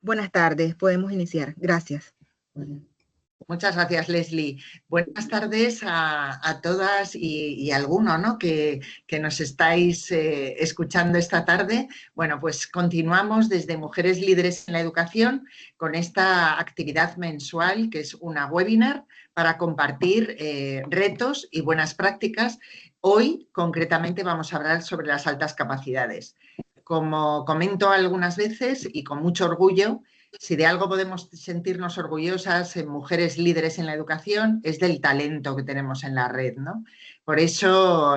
Buenas tardes, podemos iniciar. Gracias. Muchas gracias, Leslie. Buenas tardes a todas y alguno, ¿no?, que nos estáis escuchando esta tarde. Bueno, pues continuamos desde Mujeres Líderes en la Educación con esta actividad mensual que es una webinar para compartir retos y buenas prácticas. Hoy, concretamente, vamos a hablar sobre las altas capacidades. Como comento algunas veces y con mucho orgullo, si de algo podemos sentirnos orgullosas en Mujeres Líderes en la Educación es del talento que tenemos en la red, ¿no? Por eso,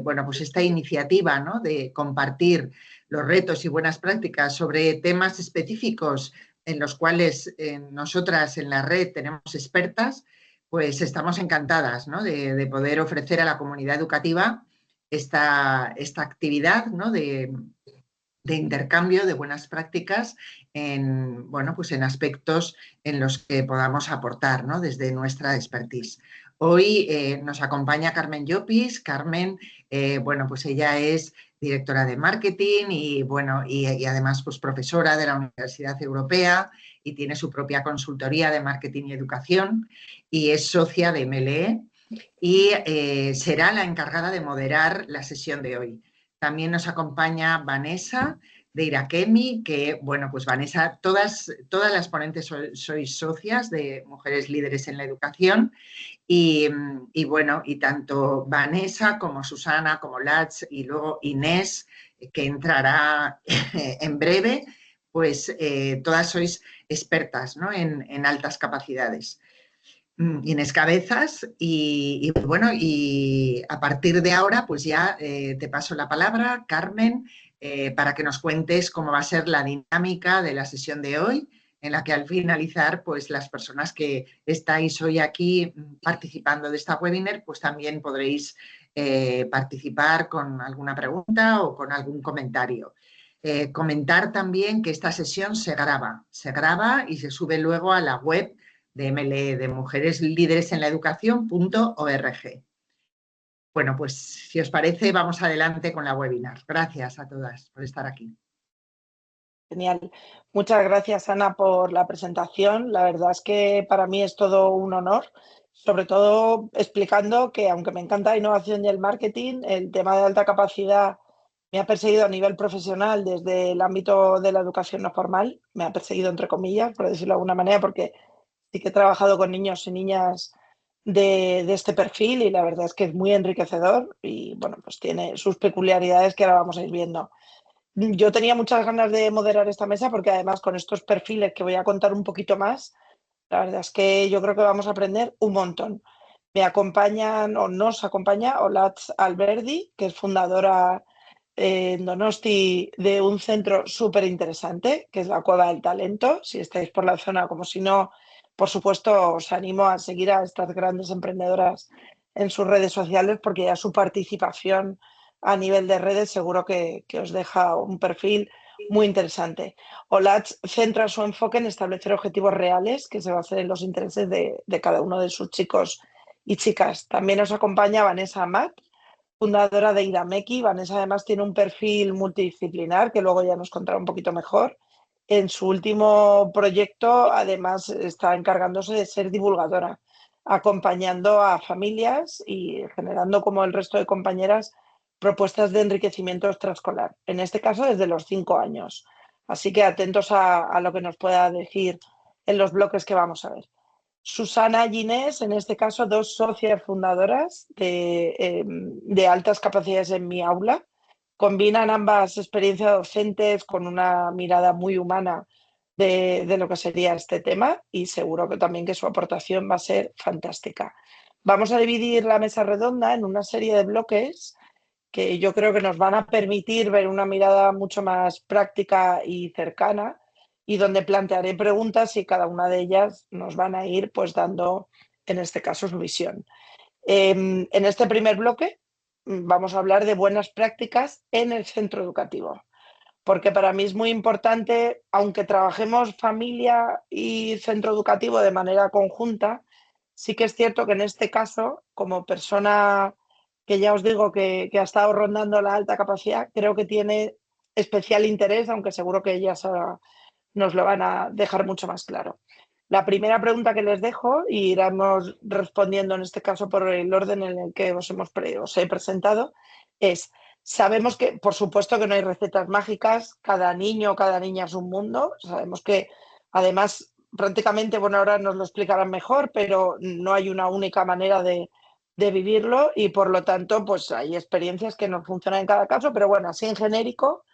bueno, pues esta iniciativa, ¿no?, de compartir los retos y buenas prácticas sobre temas específicos en los cuales nosotras en la red tenemos expertas, pues estamos encantadas, ¿no?, de poder ofrecer a la comunidad educativa esta actividad, ¿no?, de intercambio de buenas prácticas en, bueno, pues en aspectos en los que podamos aportar, ¿no?, desde nuestra expertise. Hoy nos acompaña Carmen Llopis. Carmen, bueno, pues ella es directora de marketing y, bueno, y además pues profesora de la Universidad Europea y tiene su propia consultoría de marketing y educación y es socia de MLE y será la encargada de moderar la sesión de hoy. También nos acompaña Vanessa de Irakemi, que, bueno, pues Vanessa, todas las ponentes sois socias de Mujeres Líderes en la Educación y bueno, y tanto Vanessa como Susana, como Lats y luego Inés, que entrará en breve, pues todas sois expertas, ¿no?, en altas capacidades. Inés Cabezas y bueno, y a partir de ahora pues ya te paso la palabra, Carmen, para que nos cuentes cómo va a ser la dinámica de la sesión de hoy, en la que al finalizar pues las personas que estáis hoy aquí participando de esta webinar pues también podréis participar con alguna pregunta o con algún comentario. Comentar también que esta sesión se graba y se sube luego a la web de MLE, de Mujeres Líderes en la Educación.org. Bueno, pues si os parece, vamos adelante con la webinar. Gracias a todas por estar aquí. Genial. Muchas gracias, Ana, por la presentación. La verdad es que para mí es todo un honor, sobre todo explicando que, aunque me encanta la innovación y el marketing, el tema de alta capacidad me ha perseguido a nivel profesional desde el ámbito de la educación no formal. Me ha perseguido, entre comillas, por decirlo de alguna manera, porque sí que he trabajado con niños y niñas de este perfil y la verdad es que es muy enriquecedor y, bueno, pues tiene sus peculiaridades que ahora vamos a ir viendo. Yo tenía muchas ganas de moderar esta mesa porque además con estos perfiles que voy a contar un poquito más, la verdad es que yo creo que vamos a aprender un montón. Me acompañan o nos acompaña Olatz Alberdi, que es fundadora en Donosti de un centro súper interesante, que es la Cueva del Talento. Si estáis por la zona, como si no, por supuesto, os animo a seguir a estas grandes emprendedoras en sus redes sociales porque ya su participación a nivel de redes seguro que os deja un perfil muy interesante. Olatz centra su enfoque en establecer objetivos reales que se basen en los intereses de cada uno de sus chicos y chicas. También nos acompaña Vanessa Amat, fundadora de Irameki. Vanessa además tiene un perfil multidisciplinar que luego ya nos contará un poquito mejor. En su último proyecto además está encargándose de ser divulgadora, acompañando a familias y generando, como el resto de compañeras, propuestas de enriquecimiento extraescolar, en este caso desde los 5 años. Así que atentos a lo que nos pueda decir en los bloques que vamos a ver. Susana y Inés, en este caso, dos socias fundadoras de altas capacidades en mi aula, combinan ambas experiencias docentes con una mirada muy humana de lo que sería este tema y seguro que también que su aportación va a ser fantástica. Vamos a dividir la mesa redonda en una serie de bloques que yo creo que nos van a permitir ver una mirada mucho más práctica y cercana y donde plantearé preguntas y cada una de ellas nos van a ir pues dando, en este caso, su visión. En este primer bloque vamos a hablar de buenas prácticas en el centro educativo, porque para mí es muy importante, aunque trabajemos familia y centro educativo de manera conjunta, sí que es cierto que en este caso, como persona que ya os digo que ha estado rondando la alta capacidad, creo que tiene especial interés, aunque seguro que ellas nos lo van a dejar mucho más claro. La primera pregunta que les dejo, y iremos respondiendo en este caso por el orden en el que os he presentado, es, sabemos que, por supuesto, que no hay recetas mágicas, cada niño o cada niña es un mundo, sabemos que además prácticamente, bueno, ahora nos lo explicarán mejor, pero no hay una única manera de vivirlo y por lo tanto, pues hay experiencias que no funcionan en cada caso, pero bueno, así en genérico,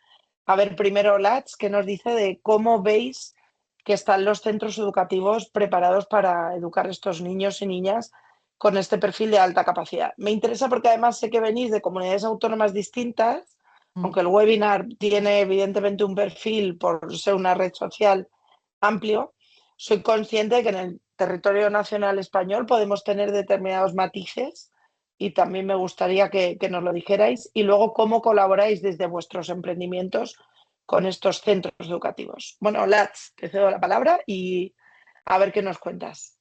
a ver, primero Lats, ¿qué nos dice de cómo veis que están los centros educativos preparados para educar a estos niños y niñas con este perfil de alta capacidad? Me interesa porque además sé que venís de comunidades autónomas distintas, aunque el webinar tiene evidentemente un perfil por ser una red social amplio, soy consciente de que en el territorio nacional español podemos tener determinados matices y también me gustaría que nos lo dijerais y luego cómo colaboráis desde vuestros emprendimientos con estos centros educativos. Bueno, Lats, te cedo la palabra y a ver qué nos cuentas.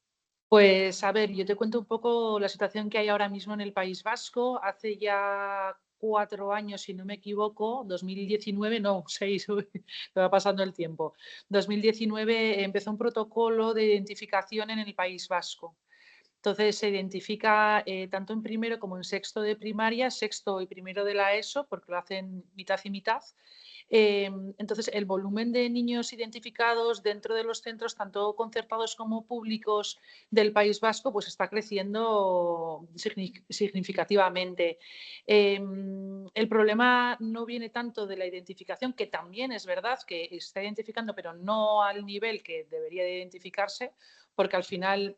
Pues a ver, yo te cuento un poco la situación que hay ahora mismo en el País Vasco. Hace ya 4 años, si no me equivoco, 2019, no, 6, me va pasando el tiempo. 2019 empezó un protocolo de identificación en el País Vasco. Entonces se identifica tanto en primero como en sexto de primaria, sexto y primero de la ESO, porque lo hacen mitad y mitad. Entonces, el volumen de niños identificados dentro de los centros, tanto concertados como públicos del País Vasco, pues está creciendo significativamente. El problema no viene tanto de la identificación, que también es verdad que está identificando, pero no al nivel que debería de identificarse, porque al final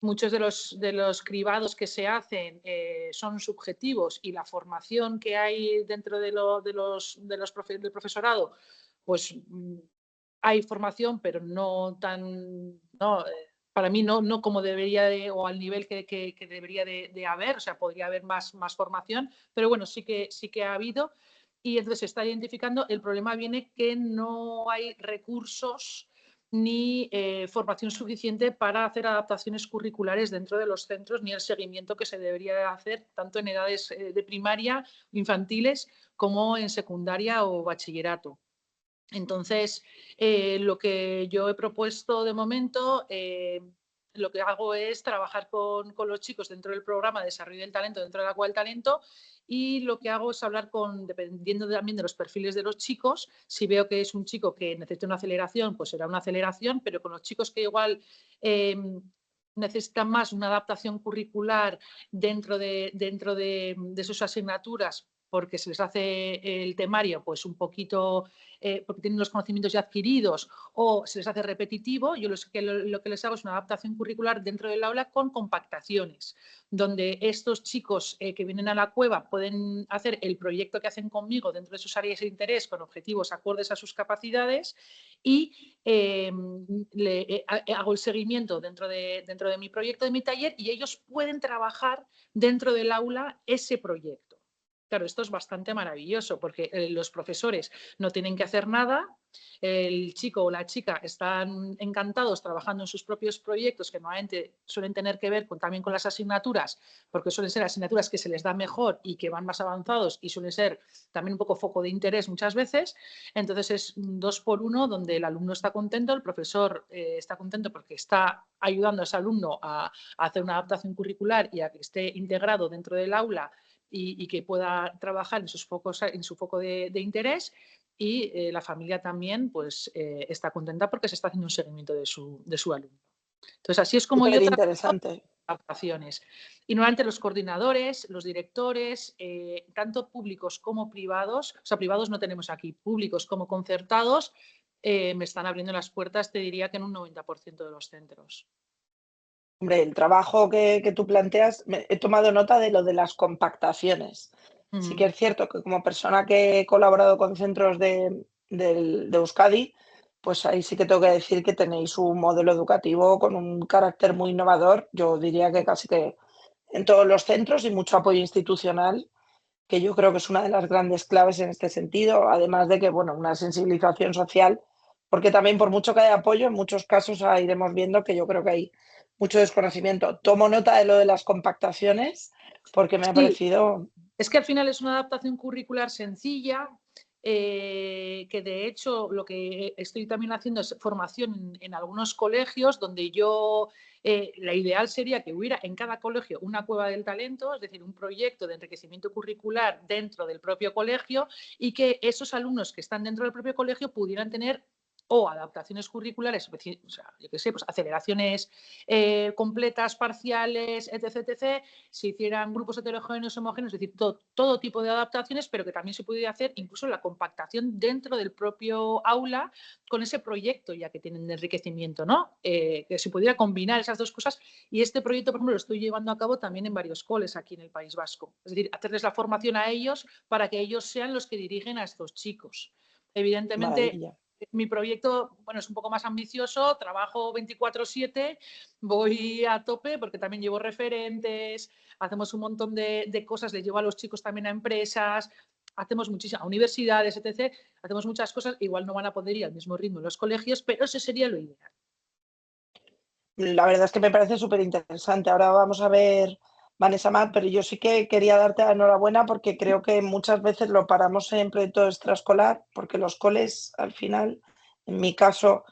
muchos de los cribados que se hacen son subjetivos y la formación que hay dentro del profesorado, pues hay formación, pero no tan, no, para mí no como debería de, o al nivel que debería de haber, o sea, podría haber más formación, pero bueno, sí que ha habido y entonces se está identificando. El problema viene que no hay recursos ni formación suficiente para hacer adaptaciones curriculares dentro de los centros, ni el seguimiento que se debería hacer tanto en edades de primaria, infantiles, como en secundaria o bachillerato. Entonces, lo que yo he propuesto de momento, lo que hago es trabajar con los chicos dentro del programa de desarrollo del talento, dentro de la cual talento, y lo que hago es hablar dependiendo también de los perfiles de los chicos, si veo que es un chico que necesita una aceleración, pues será una aceleración, pero con los chicos que igual necesitan más una adaptación curricular dentro de sus asignaturas, porque se les hace el temario pues un poquito, porque tienen los conocimientos ya adquiridos o se les hace repetitivo, yo lo que les hago es una adaptación curricular dentro del aula con compactaciones, donde estos chicos que vienen a la cueva pueden hacer el proyecto que hacen conmigo dentro de sus áreas de interés con objetivos acordes a sus capacidades y hago el seguimiento dentro de mi proyecto, de mi taller, y ellos pueden trabajar dentro del aula ese proyecto. Claro, esto es bastante maravilloso porque los profesores no tienen que hacer nada, el chico o la chica están encantados trabajando en sus propios proyectos, que normalmente suelen tener que ver también con las asignaturas, porque suelen ser asignaturas que se les da mejor y que van más avanzados y suelen ser también un poco foco de interés muchas veces. Entonces es 2 por 1, donde el alumno está contento, el profesor está contento porque está ayudando a ese alumno a hacer una adaptación curricular y a que esté integrado dentro del aula y que pueda trabajar en su foco de interés, y la familia también pues, está contenta porque se está haciendo un seguimiento de su alumno. Entonces, así es como yo interesante. Adaptaciones. Y normalmente los coordinadores, los directores, tanto públicos como privados, o sea, privados no tenemos aquí, públicos como concertados, me están abriendo las puertas, te diría que en un 90% de los centros. Hombre, el trabajo que tú planteas, he tomado nota de lo de las compactaciones. Sí que es cierto que como persona que he colaborado con centros de Euskadi, pues ahí sí que tengo que decir que tenéis un modelo educativo con un carácter muy innovador. Yo diría que casi que en todos los centros y mucho apoyo institucional, que yo creo que es una de las grandes claves en este sentido, además de que, bueno, una sensibilización social, porque también por mucho que haya apoyo, en muchos casos iremos viendo que yo creo que hay mucho desconocimiento. Tomo nota de lo de las compactaciones porque me ha parecido... Es que al final es una adaptación curricular sencilla que de hecho lo que estoy también haciendo es formación en algunos colegios donde yo, la ideal sería que hubiera en cada colegio una cueva del talento, es decir, un proyecto de enriquecimiento curricular dentro del propio colegio y que esos alumnos que están dentro del propio colegio pudieran tener o adaptaciones curriculares, o sea, yo qué sé, pues aceleraciones completas, parciales, etc., etc., se hicieran grupos heterogéneos, homogéneos, es decir, todo tipo de adaptaciones, pero que también se pudiera hacer incluso la compactación dentro del propio aula con ese proyecto ya que tienen de enriquecimiento, ¿no? Que se pudiera combinar esas dos cosas y este proyecto, por ejemplo, lo estoy llevando a cabo también en varios coles aquí en el País Vasco, es decir, hacerles la formación a ellos para que ellos sean los que dirigen a estos chicos. Evidentemente, Maravilla. mi proyecto, bueno, es un poco más ambicioso, trabajo 24/7, voy a tope porque también llevo referentes, hacemos un montón de cosas, les llevo a los chicos también a empresas, hacemos muchísimas, a universidades, etc. Hacemos muchas cosas, igual no van a poder ir al mismo ritmo en los colegios, pero eso sería lo ideal. La verdad es que me parece súper interesante. Ahora vamos a ver Vanessa Matt, pero yo sí que quería darte la enhorabuena porque creo que muchas veces lo paramos en proyecto extraescolar, porque los coles, al final, en mi caso,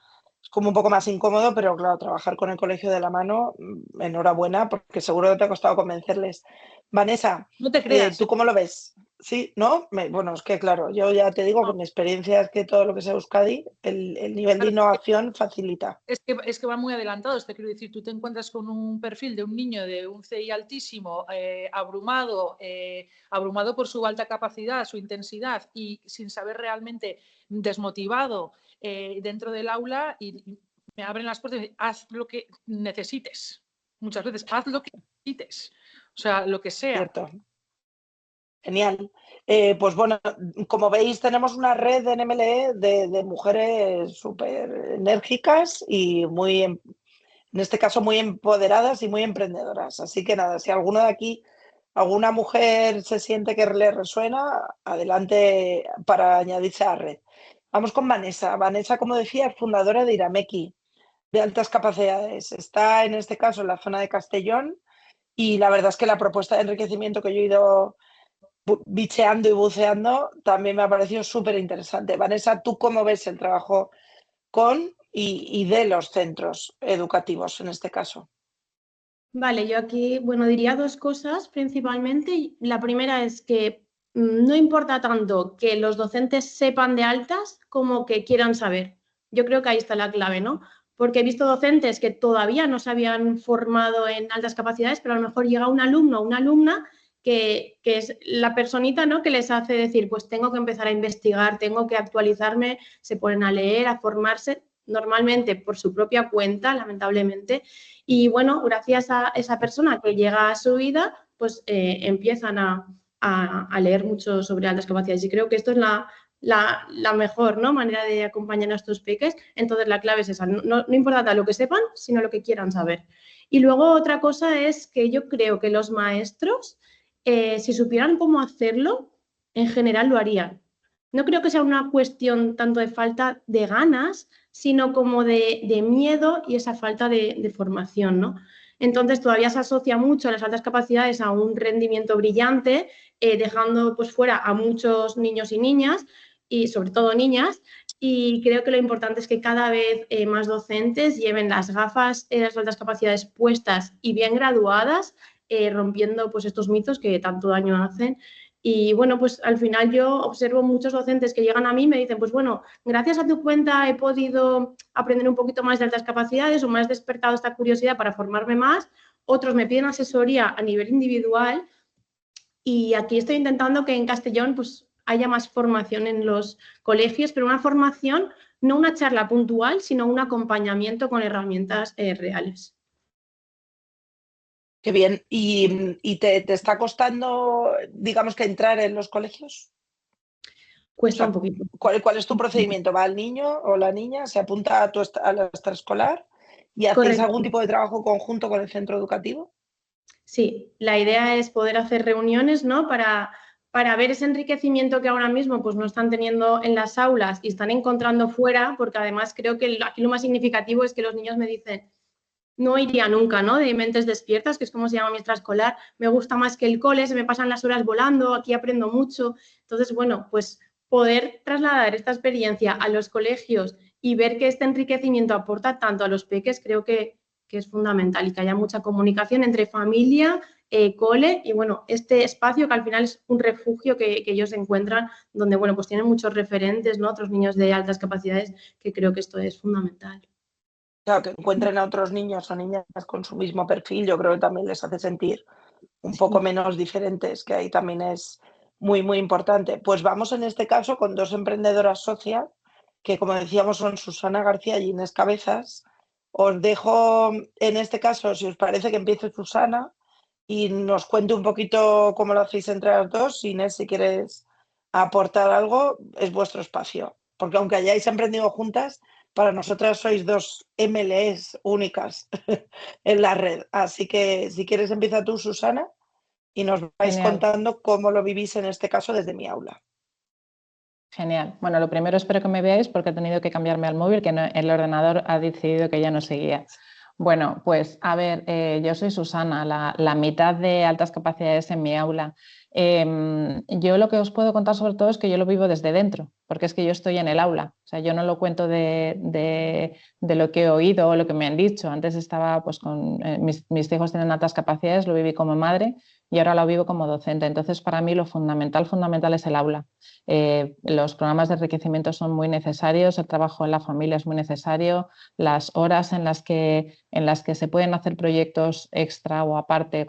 es como un poco más incómodo, pero claro, trabajar con el colegio de la mano, enhorabuena, porque seguro que te ha costado convencerles. Vanessa, No te creas. ¿tú cómo lo ves? Sí, ¿no? Bueno, es que claro, yo ya te digo que mi experiencia es que todo lo que sea Euskadi, el nivel de innovación facilita. Es que van muy adelantados, te quiero decir, tú te encuentras con un perfil de un niño de un CI altísimo, abrumado por su alta capacidad, su intensidad y sin saber realmente, desmotivado dentro del aula y me abren las puertas y dicen, haz lo que necesites. Muchas veces, haz lo que necesites. O sea, lo que sea. Cierto. Genial. Pues bueno, como veis, tenemos una red en MLE de mujeres súper enérgicas y muy, en este caso, muy empoderadas y muy emprendedoras. Así que nada, si alguno de aquí, alguna mujer se siente que le resuena, adelante para añadirse a la red. Vamos con Vanessa. Vanessa, como decía, es fundadora de Irameki, de altas capacidades. Está en este caso en la zona de Castellón y la verdad es que la propuesta de enriquecimiento que yo he ido bicheando y buceando, también me ha parecido súper interesante. Vanessa, ¿tú cómo ves el trabajo con y de los centros educativos en este caso? Vale, yo aquí, bueno, diría dos cosas principalmente. La primera es que no importa tanto que los docentes sepan de altas como que quieran saber. Yo creo que ahí está la clave, ¿no? Porque he visto docentes que todavía no se habían formado en altas capacidades, pero a lo mejor llega un alumno o una alumna que es la personita, ¿no?, que les hace decir, pues tengo que empezar a investigar, tengo que actualizarme, se ponen a leer, a formarse, normalmente por su propia cuenta, lamentablemente. Y bueno, gracias a esa persona que llega a su vida, pues empiezan a leer mucho sobre altas capacidades. Y creo que esto es la mejor, ¿no?, manera de acompañar a estos peques. Entonces la clave es esa, no importa lo que sepan, sino lo que quieran saber. Y luego otra cosa es que yo creo que los maestros, si supieran cómo hacerlo, en general lo harían. No creo que sea una cuestión tanto de falta de ganas, sino como de miedo y esa falta de formación, ¿no? Entonces todavía se asocia mucho a las altas capacidades a un rendimiento brillante, dejando pues fuera a muchos niños y niñas, y sobre todo niñas, y creo que lo importante es que cada vez más docentes lleven las gafas de las altas capacidades puestas y bien graduadas, rompiendo pues estos mitos que tanto daño hacen. Y bueno, pues al final yo observo muchos docentes que llegan a mí y me dicen, pues bueno, gracias a tu cuenta he podido aprender un poquito más de altas capacidades o me has despertado esta curiosidad para formarme más. Otros me piden asesoría a nivel individual y aquí estoy intentando que en Castellón pues haya más formación en los colegios, pero una formación, no una charla puntual, sino un acompañamiento con herramientas reales. Qué bien. ¿Y te está costando, digamos, que entrar en los colegios? Cuesta un poquito. ¿Cuál es tu procedimiento? ¿Va el niño o la niña, se apunta a la extraescolar y hacéis Correcto. algún tipo de trabajo conjunto con el centro educativo? Sí, la idea es poder hacer reuniones, ¿no?, para ver ese enriquecimiento que ahora mismo pues, no están teniendo en las aulas y están encontrando fuera, porque además creo que aquí lo más significativo es que los niños me dicen, no iría nunca, ¿no?, de mentes despiertas, que es como se llama mi extraescolar, me gusta más que el cole, se me pasan las horas volando, aquí aprendo mucho. Entonces, bueno, pues poder trasladar esta experiencia a los colegios y ver que este enriquecimiento aporta tanto a los peques, creo que es fundamental y que haya mucha comunicación entre familia, cole y bueno, este espacio que al final es un refugio que ellos encuentran donde bueno, pues tienen muchos referentes, ¿no? Otros niños de altas capacidades, que creo que esto es fundamental. Claro, que encuentren a otros niños o niñas con su mismo perfil, yo creo que también les hace sentir un poco menos diferentes, que ahí también es muy, muy importante. Pues vamos en este caso con dos emprendedoras socias, que como decíamos son Susana García y Inés Cabezas. Os dejo en este caso, si os parece, que empiece Susana y nos cuente un poquito cómo lo hacéis entre las dos. Inés, si quieres aportar algo, es vuestro espacio. Porque aunque hayáis emprendido juntas, para nosotras sois dos MLEs únicas en la red. Así que si quieres empieza tú, Susana, y nos vais Genial. contando cómo lo vivís en este caso desde mi aula. Genial. Bueno, lo primero espero que me veáis porque he tenido que cambiarme al móvil, que el ordenador ha decidido que ya no seguía. Bueno, pues a ver, yo soy Susana, la mitad de altas capacidades en mi aula. Yo lo que os puedo contar sobre todo es que yo lo vivo desde dentro, porque es que yo estoy en el aula. O sea, yo no lo cuento de lo que he oído o lo que me han dicho. Antes estaba pues con mis hijos tienen altas capacidades, lo viví como madre y ahora lo vivo como docente. Entonces, para mí lo fundamental es el aula. Los programas de enriquecimiento son muy necesarios, el trabajo en la familia es muy necesario, las horas en las que se pueden hacer proyectos extra o aparte,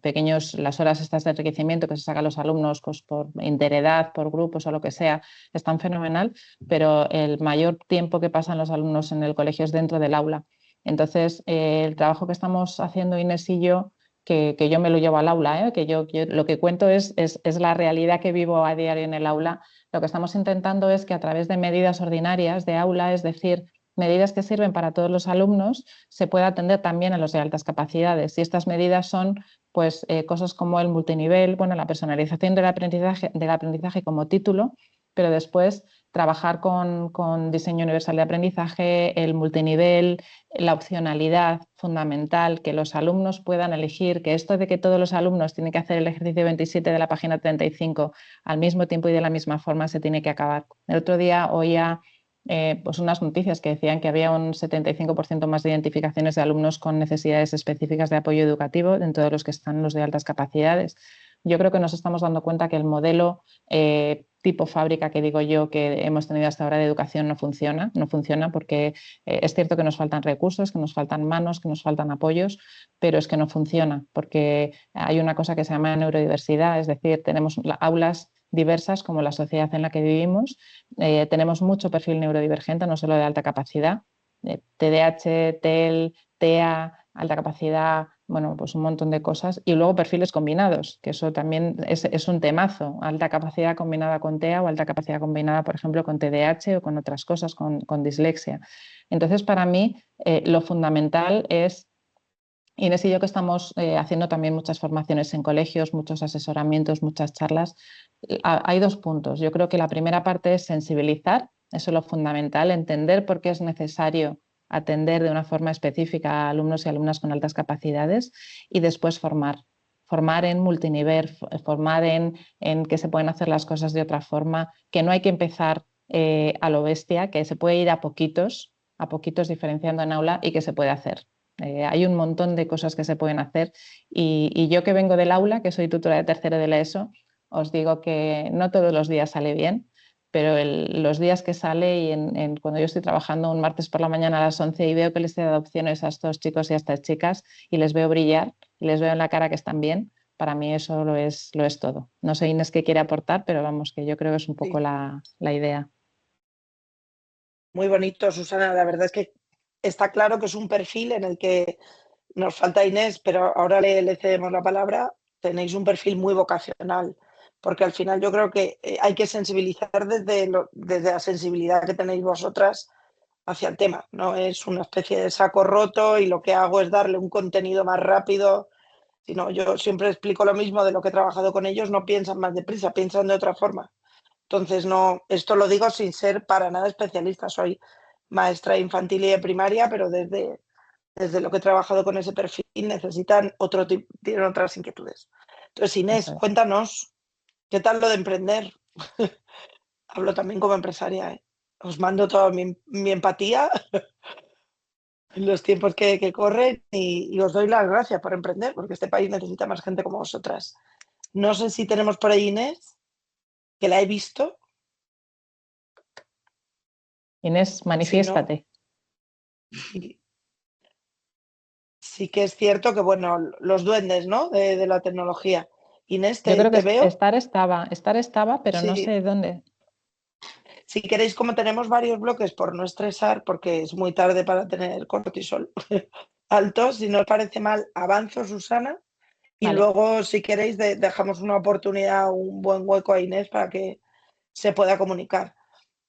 pequeños, las horas estas de enriquecimiento que se sacan los alumnos pues, por interedad, por grupos o lo que sea, están fenomenal, pero el mayor tiempo que pasan los alumnos en el colegio es dentro del aula. Entonces, el trabajo que estamos haciendo Inés y yo, que yo me lo llevo al aula, que yo lo que cuento es la realidad que vivo a diario en el aula. Lo que estamos intentando es que a través de medidas ordinarias de aula, es decir, medidas que sirven para todos los alumnos, se pueda atender también a los de altas capacidades. Y estas medidas son pues, cosas como el multinivel, bueno, la personalización del aprendizaje como título, pero después trabajar con diseño universal de aprendizaje, el multinivel, la opcionalidad fundamental, que los alumnos puedan elegir, que esto de que todos los alumnos tienen que hacer el ejercicio 27 de la página 35 al mismo tiempo y de la misma forma se tiene que acabar. El otro día oía pues unas noticias que decían que había un 75% más de identificaciones de alumnos con necesidades específicas de apoyo educativo dentro de los que están los de altas capacidades. Yo creo que nos estamos dando cuenta que el modelo tipo fábrica que digo yo que hemos tenido hasta ahora de educación no funciona porque es cierto que nos faltan recursos, que nos faltan manos, que nos faltan apoyos, pero es que no funciona porque hay una cosa que se llama neurodiversidad, es decir, tenemos aulas diversas como la sociedad en la que vivimos, tenemos mucho perfil neurodivergente, no solo de alta capacidad, TDAH, TEL, TEA, alta capacidad, bueno, pues un montón de cosas. Y luego perfiles combinados, que eso también es un temazo, alta capacidad combinada con TEA o alta capacidad combinada, por ejemplo, con TDAH o con otras cosas, con dislexia. Entonces, para mí, lo fundamental es, Inés y yo que estamos haciendo también muchas formaciones en colegios, muchos asesoramientos, muchas charlas, hay dos puntos. Yo creo que la primera parte es sensibilizar, eso es lo fundamental, entender por qué es necesario atender de una forma específica a alumnos y alumnas con altas capacidades y después formar en multinivel, formar en que se pueden hacer las cosas de otra forma, que no hay que empezar a lo bestia, que se puede ir a poquitos diferenciando en aula y que se puede hacer. Hay un montón de cosas que se pueden hacer y yo que vengo del aula, que soy tutora de tercero de la ESO, os digo que no todos los días sale bien, pero los días que sale y cuando yo estoy trabajando un martes por la mañana a las 11 y veo que les he dado opciones a estos chicos y a estas chicas y les veo brillar y les veo en la cara que están bien, para mí eso lo es todo. No sé Inés qué quiere aportar, pero vamos, que yo creo que es un poco la idea. Muy bonito, Susana. La verdad es que está claro que es un perfil en el que nos falta Inés, pero ahora le cedemos la palabra. Tenéis un perfil muy vocacional, porque al final yo creo que hay que sensibilizar desde la sensibilidad que tenéis vosotras hacia el tema. No es una especie de saco roto y lo que hago es darle un contenido más rápido, sino yo siempre explico lo mismo de lo que he trabajado con ellos, no piensan más deprisa, piensan de otra forma. Entonces, no, esto lo digo sin ser para nada especialista, soy maestra infantil y de primaria, pero desde lo que he trabajado con ese perfil necesitan tienen otras inquietudes. Entonces, Inés, cuéntanos, ¿qué tal lo de emprender? hablo también como empresaria, ¿eh? Os mando toda mi empatía en los tiempos que corren y os doy las gracias por emprender, porque este país necesita más gente como vosotras. No sé si tenemos por ahí Inés, que la he visto. Inés, manifiéstate. Sí, sí que es cierto que, bueno, los duendes, ¿no? De la tecnología. Inés, Yo creo te que veo. estar estaba, pero no Sí. sé dónde. Si queréis, como tenemos varios bloques por no estresar, porque es muy tarde para tener cortisol alto, si no os parece mal, avanzo, Susana, y Vale. luego, si queréis, dejamos una oportunidad, un buen hueco a Inés para que se pueda comunicar.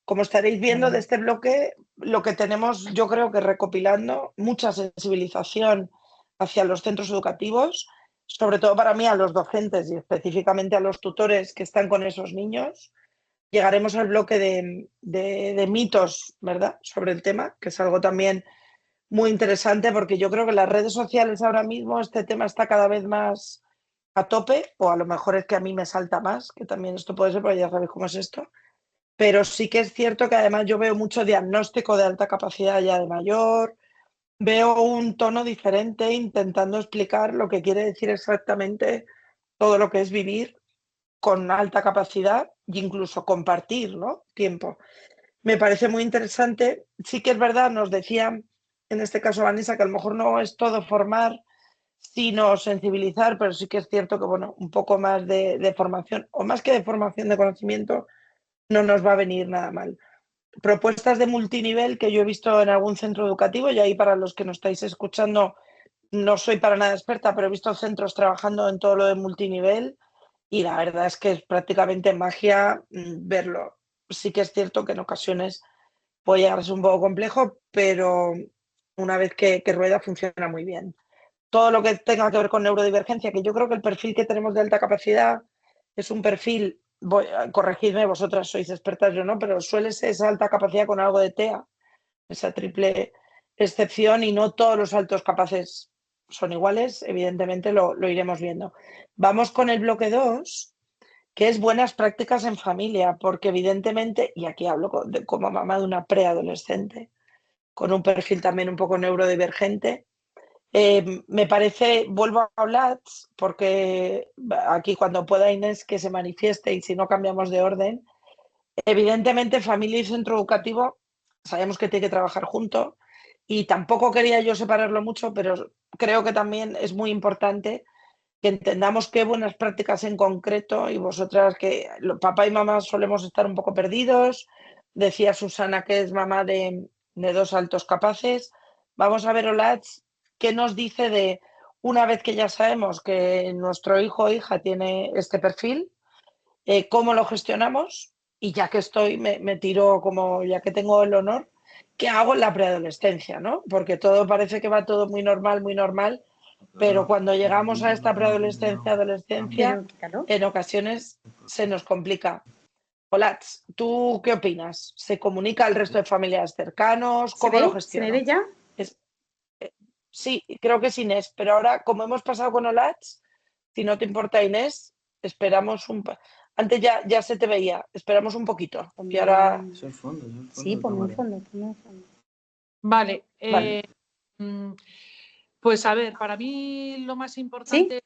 Como estaréis viendo de este bloque, lo que tenemos, yo creo que recopilando mucha sensibilización hacia los centros educativos, sobre todo para mí a los docentes y específicamente a los tutores que están con esos niños. Llegaremos al bloque de mitos, ¿verdad?, sobre el tema, que es algo también muy interesante porque yo creo que en las redes sociales ahora mismo este tema está cada vez más a tope, o a lo mejor es que a mí me salta más, que también esto puede ser, porque ya sabéis cómo es esto. Pero sí que es cierto que además yo veo mucho diagnóstico de alta capacidad ya de mayor, veo un tono diferente intentando explicar lo que quiere decir exactamente todo lo que es vivir con alta capacidad e incluso compartir, ¿no?, tiempo. Me parece muy interesante. Sí que es verdad, nos decía en este caso Vanessa, que a lo mejor no es todo formar, sino sensibilizar, pero sí que es cierto que, bueno, un poco más de formación, o más que de formación de conocimiento, no nos va a venir nada mal. Propuestas de multinivel que yo he visto en algún centro educativo, y ahí para los que nos estáis escuchando, no soy para nada experta, pero he visto centros trabajando en todo lo de multinivel y la verdad es que es prácticamente magia verlo. Sí que es cierto que en ocasiones puede llegar a ser un poco complejo, pero una vez que rueda funciona muy bien. Todo lo que tenga que ver con neurodivergencia, que yo creo que el perfil que tenemos de alta capacidad es un perfil, corregidme, vosotras sois expertas, yo no, pero suele ser esa alta capacidad con algo de TEA, esa triple excepción, y no todos los altos capaces son iguales, evidentemente lo iremos viendo. Vamos con el bloque 2, que es buenas prácticas en familia, porque evidentemente, y aquí hablo como mamá de una preadolescente, con un perfil también un poco neurodivergente, me parece, vuelvo a hablar, porque aquí cuando pueda Inés que se manifieste y si no cambiamos de orden, evidentemente familia y centro educativo sabemos que tiene que trabajar juntos y tampoco quería yo separarlo mucho, pero creo que también es muy importante que entendamos qué buenas prácticas en concreto, y vosotras que papá y mamá solemos estar un poco perdidos, decía Susana que es mamá de 2 altos capaces. Vamos a ver, Olats, qué nos dice de, una vez que ya sabemos que nuestro hijo o hija tiene este perfil, cómo lo gestionamos, y ya que estoy, me tiro como, ya que tengo el honor, ¿qué hago en la preadolescencia, ¿no? Porque todo parece que va todo muy normal, pero cuando llegamos a esta preadolescencia, adolescencia, en ocasiones se nos complica. Olats, ¿tú qué opinas? ¿Se comunica al resto de familiares cercanos? ¿Cómo lo gestiono? ¿Se me ve ya? Sí, creo que es Inés, pero ahora, como hemos pasado con Olats, si no te importa, Inés, esperamos antes ya se te veía, esperamos un poquito. Y ahora... Sí, ponme un fondo. Vale. Vale. Pues a ver, para mí lo más importante...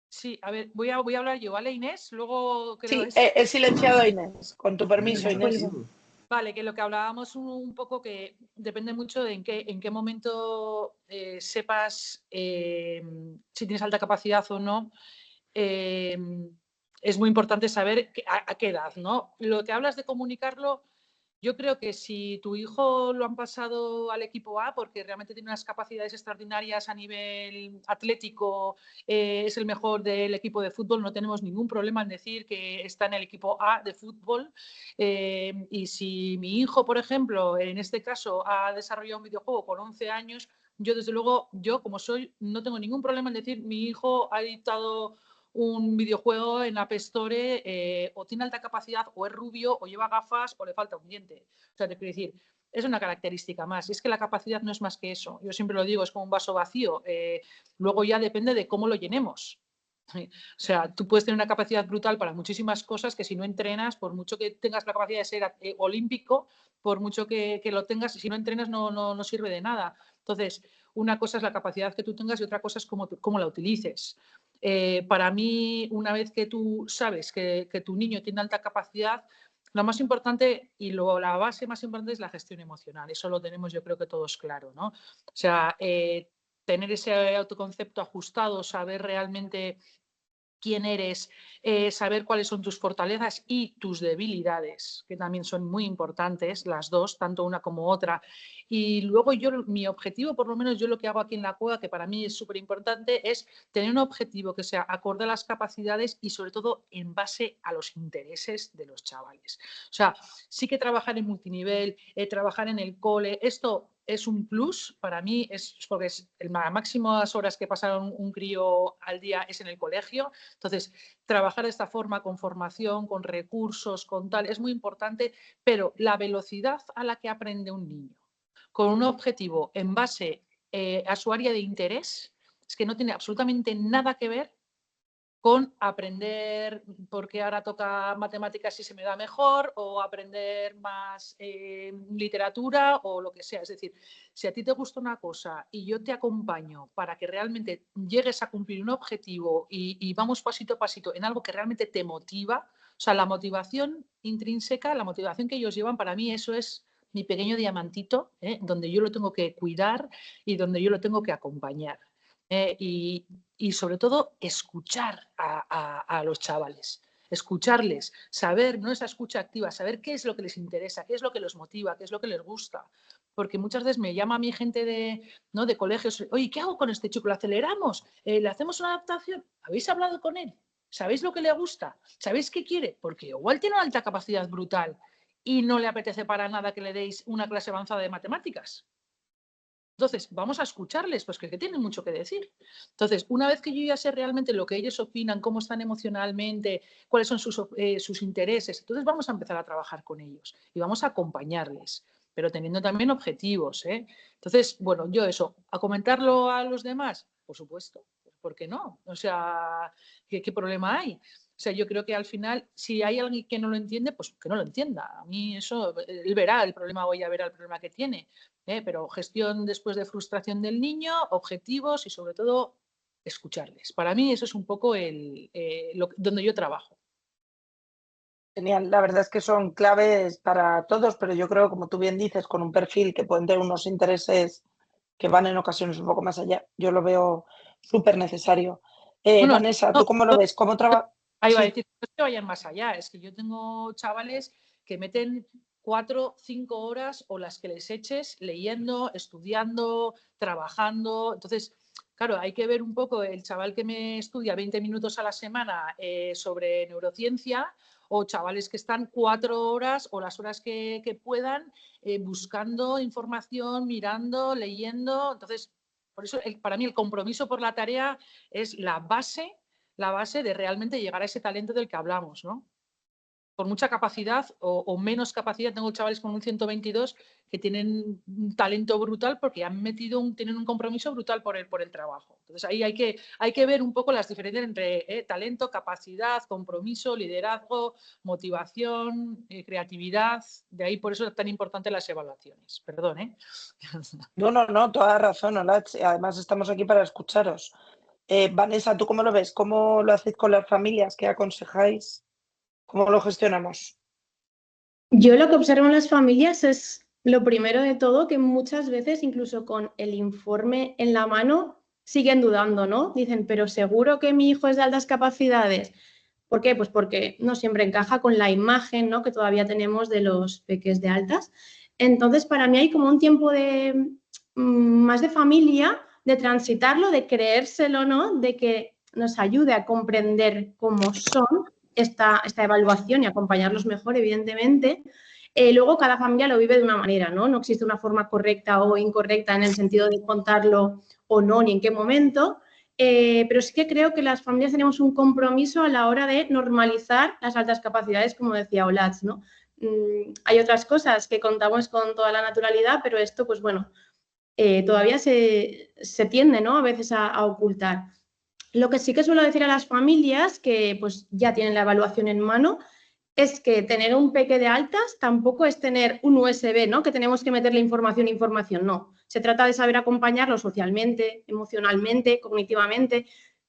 Sí, a ver, voy a hablar yo, ¿vale, Inés? Luego creo Sí, he silenciado a Inés, con tu permiso, Inés. Vale, que lo que hablábamos un poco, que depende mucho de en qué momento sepas si tienes alta capacidad o no. Es muy importante saber a qué edad, ¿no? Lo que hablas de comunicarlo, yo creo que si tu hijo lo han pasado al equipo A porque realmente tiene unas capacidades extraordinarias a nivel atlético, es el mejor del equipo de fútbol, no tenemos ningún problema en decir que está en el equipo A de fútbol. Y si mi hijo, por ejemplo, en este caso ha desarrollado un videojuego con 11 años, yo desde luego, como soy, no tengo ningún problema en decir mi hijo ha editado un videojuego en App Store, o tiene alta capacidad, o es rubio, o lleva gafas, o le falta un diente. O sea, te quiero decir, es una característica más. Y es que la capacidad no es más que eso. Yo siempre lo digo, es como un vaso vacío. Luego ya depende de cómo lo llenemos. O sea, tú puedes tener una capacidad brutal para muchísimas cosas que si no entrenas, por mucho que tengas la capacidad de ser olímpico, por mucho que lo tengas, si no entrenas no sirve de nada. Entonces, una cosa es la capacidad que tú tengas y otra cosa es cómo la utilices. Para mí, una vez que tú sabes que tu niño tiene alta capacidad, lo más importante y la base más importante es la gestión emocional. Eso lo tenemos yo creo que todos claro, ¿no? O sea, tener ese autoconcepto ajustado, saber realmente quién eres, saber cuáles son tus fortalezas y tus debilidades, que también son muy importantes, las dos, tanto una como otra. Y luego mi objetivo, por lo menos yo lo que hago aquí en la cueva, que para mí es súper importante, es tener un objetivo que sea acorde a las capacidades y sobre todo en base a los intereses de los chavales. O sea, sí que trabajar en multinivel, trabajar en el cole, esto es un plus para mí, porque las máximas horas que pasaron un crío al día es en el colegio. Entonces, trabajar de esta forma, con formación, con recursos, con tal, es muy importante, pero la velocidad a la que aprende un niño con un objetivo en base a su área de interés es que no tiene absolutamente nada que ver con aprender porque ahora toca matemáticas y se me da mejor, o aprender más literatura o lo que sea. Es decir, si a ti te gusta una cosa y yo te acompaño para que realmente llegues a cumplir un objetivo y vamos pasito a pasito en algo que realmente te motiva, o sea, la motivación intrínseca, la motivación que ellos llevan, para mí eso es mi pequeño diamantito, donde yo lo tengo que cuidar y donde yo lo tengo que acompañar. Y sobre todo escuchar a los chavales, escucharles, saber, no esa escucha activa, saber qué es lo que les interesa, qué es lo que los motiva, qué es lo que les gusta. Porque muchas veces me llama a mi gente de colegios, oye, ¿qué hago con este chico? ¿Lo aceleramos? ¿Le hacemos una adaptación? ¿Habéis hablado con él? ¿Sabéis lo que le gusta? ¿Sabéis qué quiere? Porque igual tiene una alta capacidad brutal y no le apetece para nada que le deis una clase avanzada de matemáticas. Entonces, vamos a escucharles, pues que tienen mucho que decir. Entonces, una vez que yo ya sé realmente lo que ellos opinan, cómo están emocionalmente, cuáles son sus intereses, entonces vamos a empezar a trabajar con ellos y vamos a acompañarles, pero teniendo también objetivos. Entonces, bueno, yo eso, ¿a comentarlo a los demás? Por supuesto, ¿por qué no? O sea, ¿qué problema hay? O sea, yo creo que al final, si hay alguien que no lo entiende, pues que no lo entienda. A mí eso, él verá el problema o ella verá el problema que tiene. Pero gestión después de frustración del niño, objetivos y sobre todo escucharles. Para mí eso es un poco donde yo trabajo. Genial, la verdad es que son claves para todos, pero yo creo, como tú bien dices, con un perfil que pueden tener unos intereses que van en ocasiones un poco más allá, yo lo veo súper necesario. Bueno, Vanessa, ¿tú cómo lo ves? ¿Cómo trabajas? Ahí va a decir, no es que vayan más allá, es que yo tengo chavales que meten 4, 5 horas o las que les eches leyendo, estudiando, trabajando. Entonces, claro, hay que ver un poco el chaval que me estudia 20 minutos a la semana sobre neurociencia, o chavales que están 4 horas o las horas que puedan buscando información, mirando, leyendo. Entonces, por eso para mí el compromiso por la tarea es la base de realmente llegar a ese talento del que hablamos, ¿no? Por mucha capacidad o menos capacidad, tengo chavales con un 122 que tienen un talento brutal porque tienen un compromiso brutal por el trabajo. Entonces ahí hay que ver un poco las diferencias entre talento, capacidad, compromiso, liderazgo, motivación, creatividad. De ahí por eso es tan importante las evaluaciones. Perdón, ¿eh? No, toda razón, Olatz. Además estamos aquí para escucharos. Vanessa, ¿tú cómo lo ves? ¿Cómo lo hacéis con las familias? ¿Qué aconsejáis? ¿Cómo lo gestionamos? Yo lo que observo en las familias es, lo primero de todo, que muchas veces, incluso con el informe en la mano, siguen dudando, ¿no? Dicen, pero seguro que mi hijo es de altas capacidades. ¿Por qué? Pues porque no siempre encaja con la imagen, ¿no?, que todavía tenemos de los peques de altas. Entonces, para mí hay como un tiempo más de familia, de transitarlo, de creérselo, ¿no?, de que nos ayude a comprender cómo son esta evaluación y acompañarlos mejor, evidentemente. Luego cada familia lo vive de una manera, ¿no? No existe una forma correcta o incorrecta en el sentido de contarlo o no, ni en qué momento. Pero sí que creo que las familias tenemos un compromiso a la hora de normalizar las altas capacidades, como decía Olatz, ¿no? Hay otras cosas que contamos con toda la naturalidad, pero esto, pues bueno, todavía se tiende, ¿no?, a veces a ocultar. Lo que sí que suelo decir a las familias que pues ya tienen la evaluación en mano es que tener un peque de altas tampoco es tener un USB, ¿no? Que tenemos que meterle información, no. Se trata de saber acompañarlo socialmente, emocionalmente, cognitivamente,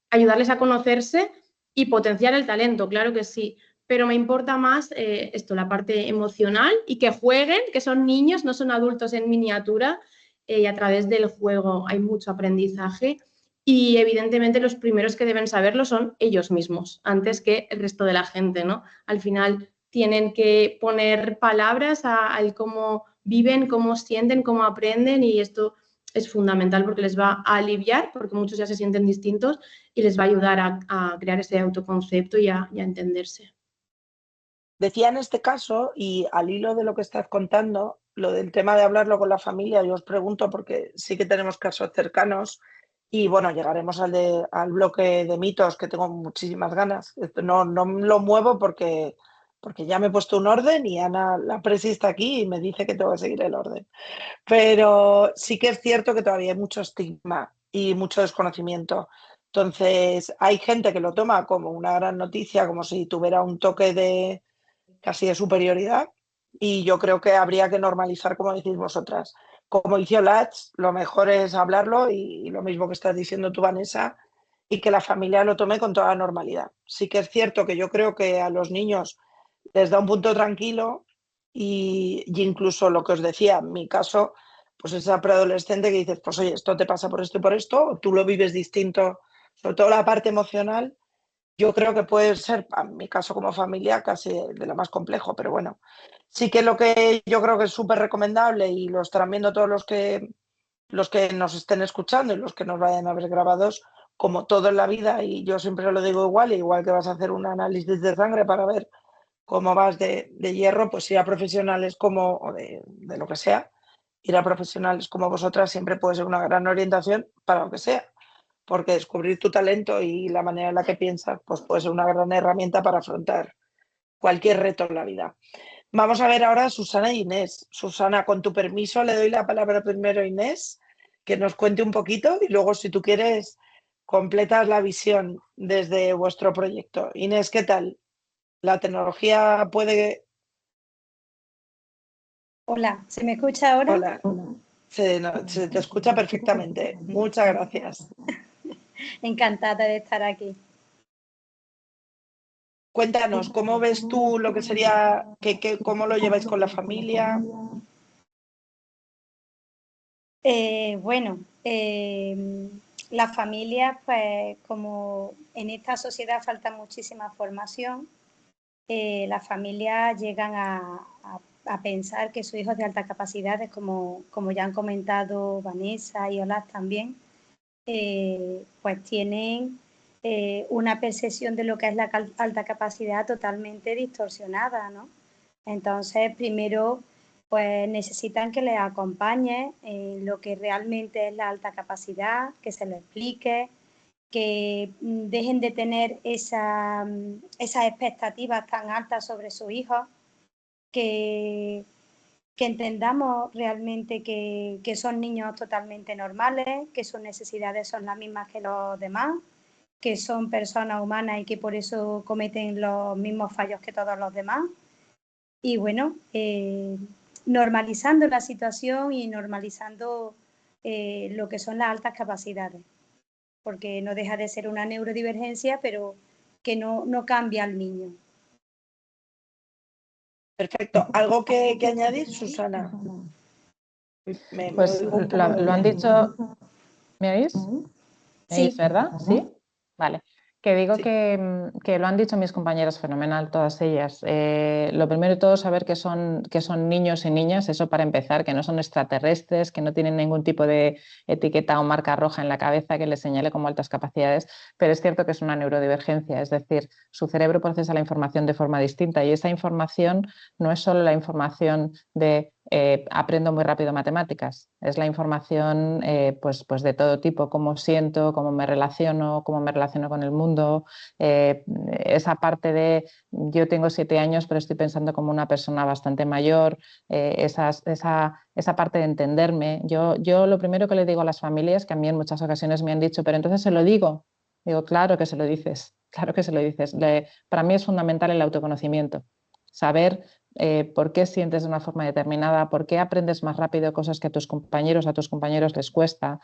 ayudarles a conocerse y potenciar el talento, claro que sí. Pero me importa más la parte emocional y que jueguen, que son niños, no son adultos en miniatura, y a través del juego hay mucho aprendizaje. Y evidentemente los primeros que deben saberlo son ellos mismos, antes que el resto de la gente, ¿no? Al final tienen que poner palabras al cómo viven, cómo sienten, cómo aprenden, y esto es fundamental porque les va a aliviar, porque muchos ya se sienten distintos, y les va a ayudar a crear ese autoconcepto y a entenderse. Decía en este caso, y al hilo de lo que estás contando, lo del tema de hablarlo con la familia, yo os pregunto porque sí que tenemos casos cercanos y bueno, llegaremos al bloque de mitos que tengo muchísimas ganas. No lo muevo porque ya me he puesto un orden y Ana, la presi, está aquí y me dice que tengo que seguir el orden. Pero sí que es cierto que todavía hay mucho estigma y mucho desconocimiento. Entonces, hay gente que lo toma como una gran noticia, como si tuviera un toque casi de superioridad, y yo creo que habría que normalizar, como decís vosotras. Como dice Lats, lo mejor es hablarlo y lo mismo que estás diciendo tú, Vanessa, y que la familia lo tome con toda normalidad. Sí que es cierto que yo creo que a los niños les da un punto tranquilo y incluso lo que os decía, en mi caso, pues esa preadolescente que dices, pues oye, esto te pasa por esto y por esto, o tú lo vives distinto, sobre todo la parte emocional, yo creo que puede ser, en mi caso como familia, casi de lo más complejo, pero bueno, sí que lo que yo creo que es súper recomendable y lo estarán viendo todos los que nos estén escuchando y los que nos vayan a ver grabados, como todo en la vida, y yo siempre lo digo igual que vas a hacer un análisis de sangre para ver cómo vas de hierro, pues ir a profesionales como, o de lo que sea, ir a profesionales como vosotras siempre puede ser una gran orientación para lo que sea, porque descubrir tu talento y la manera en la que piensas, pues puede ser una gran herramienta para afrontar cualquier reto en la vida. Vamos a ver ahora a Susana y Inés. Susana, con tu permiso, le doy la palabra primero a Inés, que nos cuente un poquito y luego, si tú quieres, completas la visión desde vuestro proyecto. Inés, ¿qué tal? ¿La tecnología puede...? Hola, ¿se me escucha ahora? Hola, se te escucha perfectamente. Muchas gracias. Encantada de estar aquí. Cuéntanos, ¿cómo ves tú lo que sería, cómo lo lleváis con la familia? Bueno, las familias, pues como en esta sociedad falta muchísima formación, las familias llegan a pensar que sus hijos de alta capacidad, como ya han comentado Vanessa y Olaf también, pues tienen una percepción de lo que es la alta capacidad totalmente distorsionada, ¿no? Entonces, primero, pues necesitan que les acompañe en lo que realmente es la alta capacidad, que se lo explique, que dejen de tener esas expectativas tan altas sobre sus hijos, que entendamos realmente que son niños totalmente normales, que sus necesidades son las mismas que los demás, que son personas humanas y que por eso cometen los mismos fallos que todos los demás. Y bueno, normalizando la situación y normalizando lo que son las altas capacidades, porque no deja de ser una neurodivergencia, pero que no cambia al niño. Perfecto. ¿Algo que añadir, Susana? Pues lo han dicho. ¿Me oís? ¿Me oís, verdad? ¿Sí? Vale. Que digo Sí. que lo han dicho mis compañeras fenomenal, todas ellas. Lo primero de todo, saber que son niños y niñas, eso para empezar, que no son extraterrestres, que no tienen ningún tipo de etiqueta o marca roja en la cabeza que les señale como altas capacidades, pero es cierto que es una neurodivergencia, es decir, su cerebro procesa la información de forma distinta y esa información no es solo la información de aprendo muy rápido matemáticas, es la información pues de todo tipo, cómo siento, cómo me relaciono con el mundo, esa parte de yo tengo 7 años pero estoy pensando como una persona bastante mayor, esa parte de entenderme. Yo lo primero que le digo a las familias, que a mí en muchas ocasiones me han dicho, pero entonces se lo digo Digo, claro que se lo dices, claro que se lo dices. Para mí es fundamental el autoconocimiento, saber por qué sientes de una forma determinada, por qué aprendes más rápido cosas que a tus compañeros les cuesta,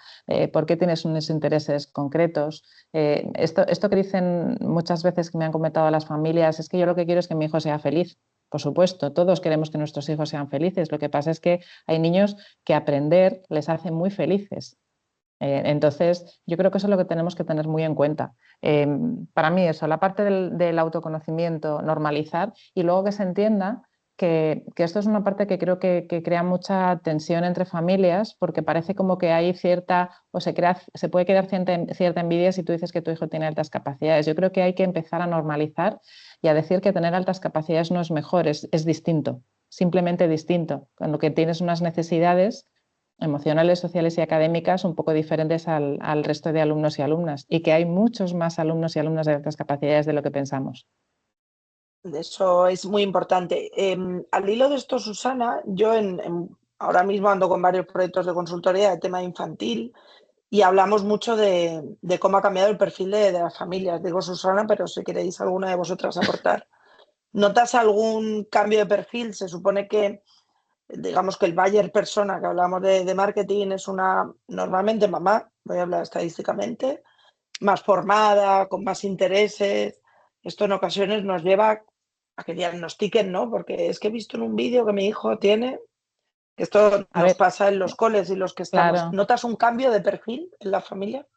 por qué tienes unos intereses concretos. Esto que dicen muchas veces que me han comentado las familias, es que yo lo que quiero es que mi hijo sea feliz. Por supuesto, todos queremos que nuestros hijos sean felices. Lo que pasa es que hay niños que aprender les hace muy felices. Entonces, yo creo que eso es lo que tenemos que tener muy en cuenta. Para mí eso, la parte del autoconocimiento, normalizar y luego que se entienda que esto es una parte que creo que crea mucha tensión entre familias porque parece como que hay cierta, o se puede crear cierta envidia si tú dices que tu hijo tiene altas capacidades. Yo creo que hay que empezar a normalizar y a decir que tener altas capacidades no es mejor, es distinto, simplemente distinto. Cuando que tienes unas necesidades emocionales, sociales y académicas un poco diferentes al resto de alumnos y alumnas y que hay muchos más alumnos y alumnas de altas capacidades de lo que pensamos. Eso es muy importante. Al hilo de esto, Susana, yo ahora mismo ando con varios proyectos de consultoría de tema infantil y hablamos mucho de cómo ha cambiado el perfil de las familias. Digo Susana, pero si queréis alguna de vosotras aportar. ¿Notas algún cambio de perfil? Se supone que, digamos que el buyer persona, que hablamos de marketing, es una, normalmente mamá, voy a hablar estadísticamente, más formada, con más intereses. Esto en ocasiones nos lleva a que diagnostiquen, ¿no? Porque es que he visto en un vídeo que mi hijo tiene, que esto nos pasa en los coles y los que estamos. Claro. ¿Notas un cambio de perfil en la familia?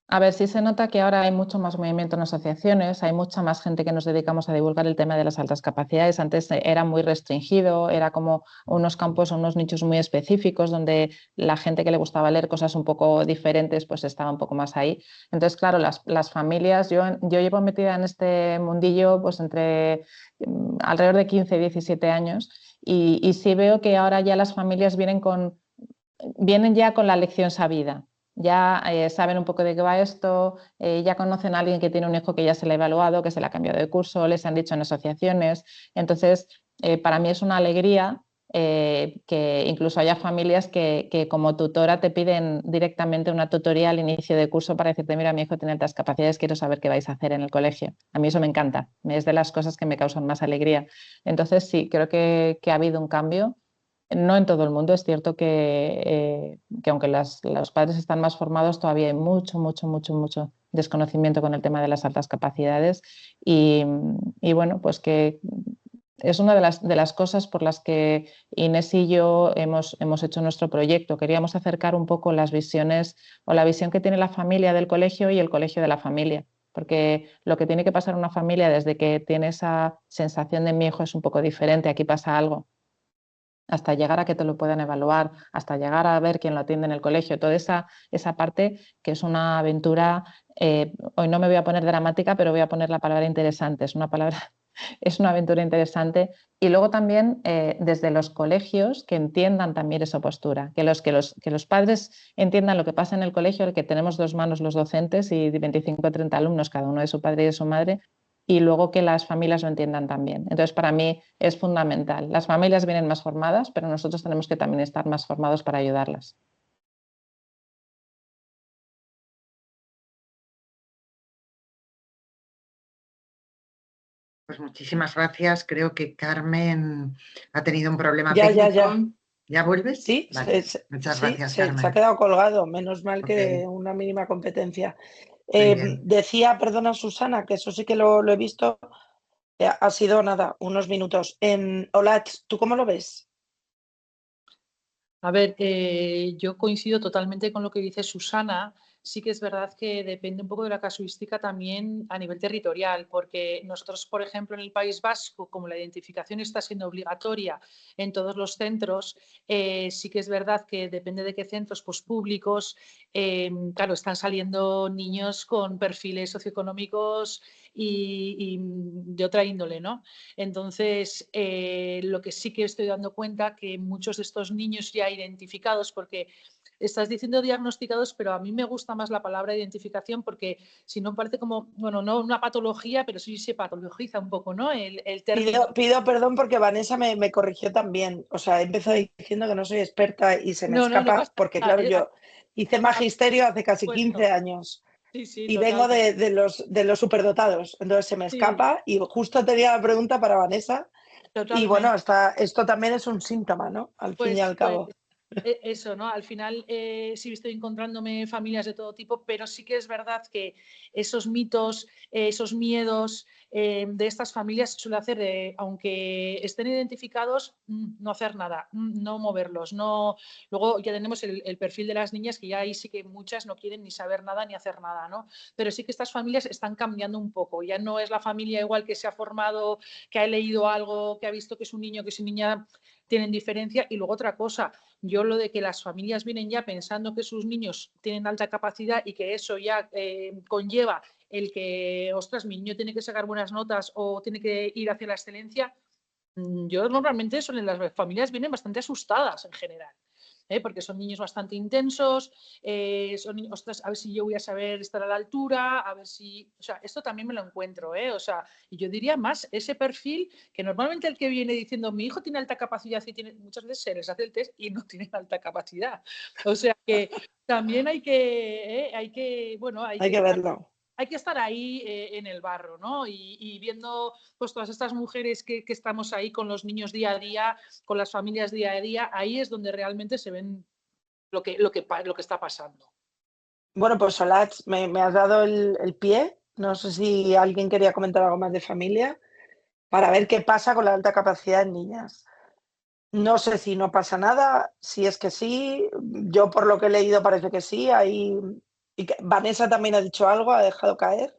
A ver, sí se nota que ahora hay mucho más movimiento en asociaciones, hay mucha más gente que nos dedicamos a divulgar el tema de las altas capacidades. Antes era muy restringido, era como unos campos, unos nichos muy específicos donde la gente que le gustaba leer cosas un poco diferentes pues estaba un poco más ahí. Entonces, claro, las familias, yo llevo metida en este mundillo pues entre alrededor de 15 y 17 años y sí veo que ahora ya las familias vienen ya con la lección sabida. Ya saben un poco de qué va esto, ya conocen a alguien que tiene un hijo que ya se le ha evaluado, que se le ha cambiado de curso, les han dicho en asociaciones. Entonces, para mí es una alegría que incluso haya familias que como tutora te piden directamente una tutoría al inicio de curso para decirte, mira, mi hijo tiene altas capacidades, quiero saber qué vais a hacer en el colegio. A mí eso me encanta, es de las cosas que me causan más alegría. Entonces, sí, creo que ha habido un cambio. No en todo el mundo, es cierto que aunque los padres están más formados, todavía hay mucho desconocimiento con el tema de las altas capacidades y bueno, pues que es una de las cosas por las que Inés y yo hemos hecho nuestro proyecto. Queríamos acercar un poco las visiones o la visión que tiene la familia del colegio y el colegio de la familia. Porque lo que tiene que pasar en una familia desde que tiene esa sensación de mi hijo es un poco diferente, aquí pasa algo, hasta llegar a que te lo puedan evaluar, hasta llegar a ver quién lo atiende en el colegio, toda esa parte que es una aventura, hoy no me voy a poner dramática, pero voy a poner la palabra interesante, es una aventura interesante. Y luego también desde los colegios que entiendan también esa postura, que los padres entiendan lo que pasa en el colegio, el que tenemos dos manos los docentes y 25 o 30 alumnos, cada uno de su padre y de su madre, y luego que las familias lo entiendan también. Entonces, para mí es fundamental. Las familias vienen más formadas, pero nosotros tenemos que también estar más formados para ayudarlas. Pues muchísimas gracias. Creo que Carmen ha tenido un problema técnico. ¿Ya vuelves? Sí, vale. Muchas gracias, Carmen. Se ha quedado colgado, menos mal que una mínima competencia. Decía, perdona Susana, que eso sí que lo he visto, ha sido nada, unos minutos. Olat, ¿tú cómo lo ves? A ver, yo coincido totalmente con lo que dice Susana. Sí que es verdad que depende un poco de la casuística también a nivel territorial, porque nosotros, por ejemplo, en el País Vasco, como la identificación está siendo obligatoria en todos los centros, sí que es verdad que depende de qué centros pues, públicos, claro, están saliendo niños con perfiles socioeconómicos y de otra índole, ¿no? Entonces, lo que sí que estoy dando cuenta que muchos de estos niños ya identificados, porque estás diciendo diagnosticados, pero a mí me gusta más la palabra identificación porque si no parece como, bueno, no una patología, pero sí se patologiza un poco, ¿no? El término. Pido perdón porque Vanessa me corrigió también. O sea, he empezado diciendo que no soy experta y se me escapa porque, claro, yo hice magisterio hace casi 15 años. Sí, y vengo de los superdotados, entonces se me escapa y justo tenía la pregunta para Vanessa. Totalmente. Y bueno, esto también es un síntoma, ¿no? Al fin y al cabo. Eso, ¿no? Al final sí estoy encontrándome familias de todo tipo, pero sí que es verdad que esos mitos, esos miedos de estas familias suele hacer, aunque estén identificados, no hacer nada, no moverlos. No... Luego ya tenemos el perfil de las niñas, que ya ahí sí que muchas no quieren ni saber nada ni hacer nada, ¿no? Pero sí que estas familias están cambiando un poco. Ya no es la familia igual que se ha formado, que ha leído algo, que ha visto que es un niño, que es una niña, tienen diferencia. Y luego otra cosa, yo lo de que las familias vienen ya pensando que sus niños tienen alta capacidad y que eso ya conlleva el que, ostras, mi niño tiene que sacar buenas notas o tiene que ir hacia la excelencia, yo normalmente las familias vienen bastante asustadas en general. Porque son niños bastante intensos, ostras, a ver si yo voy a saber estar a la altura, a ver si... O sea, esto también me lo encuentro, o sea, y yo diría más ese perfil que normalmente el que viene diciendo mi hijo tiene alta capacidad y tiene, muchas veces se les hace el test y no tienen alta capacidad. O sea, que también hay que verlo. Hay que estar ahí en el barro, ¿no? Y viendo pues todas estas mujeres que estamos ahí con los niños día a día, con las familias día a día, ahí es donde realmente se ven lo que está pasando. Bueno, pues Solatx, me has dado el pie. No sé si alguien quería comentar algo más de familia para ver qué pasa con la alta capacidad en niñas. No sé si no pasa nada, si es que sí. Yo por lo que he leído parece que sí. Vanessa también ha dicho algo, ha dejado caer.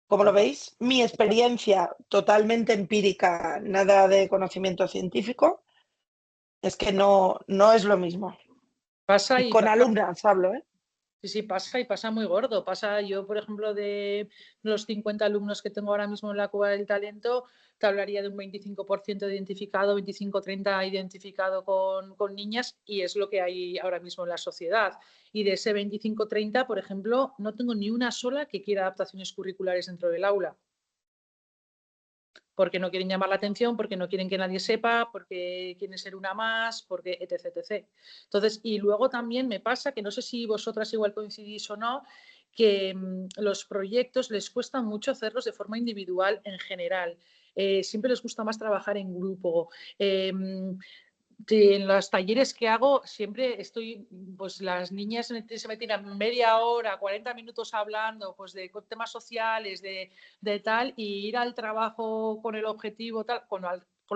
¿Cómo lo veis? Mi experiencia totalmente empírica, nada de conocimiento científico, es que no es lo mismo. Pasa y con pasa. Alumnas hablo, ¿eh? Sí, pasa y pasa muy gordo. Pasa, yo, por ejemplo, de los 50 alumnos que tengo ahora mismo en la Cueva del Talento, te hablaría de un 25% identificado, 25-30% identificado con niñas, y es lo que hay ahora mismo en la sociedad. Y de ese 25-30%, por ejemplo, no tengo ni una sola que quiera adaptaciones curriculares dentro del aula. Porque no quieren llamar la atención, porque no quieren que nadie sepa, porque quieren ser una más, porque etc. Entonces, y luego también me pasa, que no sé si vosotras igual coincidís o no, que los proyectos les cuesta mucho hacerlos de forma individual en general. Siempre les gusta más trabajar en grupo. En los talleres que hago siempre estoy, pues las niñas se me tiran media hora, 40 minutos hablando pues de temas sociales, de tal, y ir al trabajo con el objetivo tal, con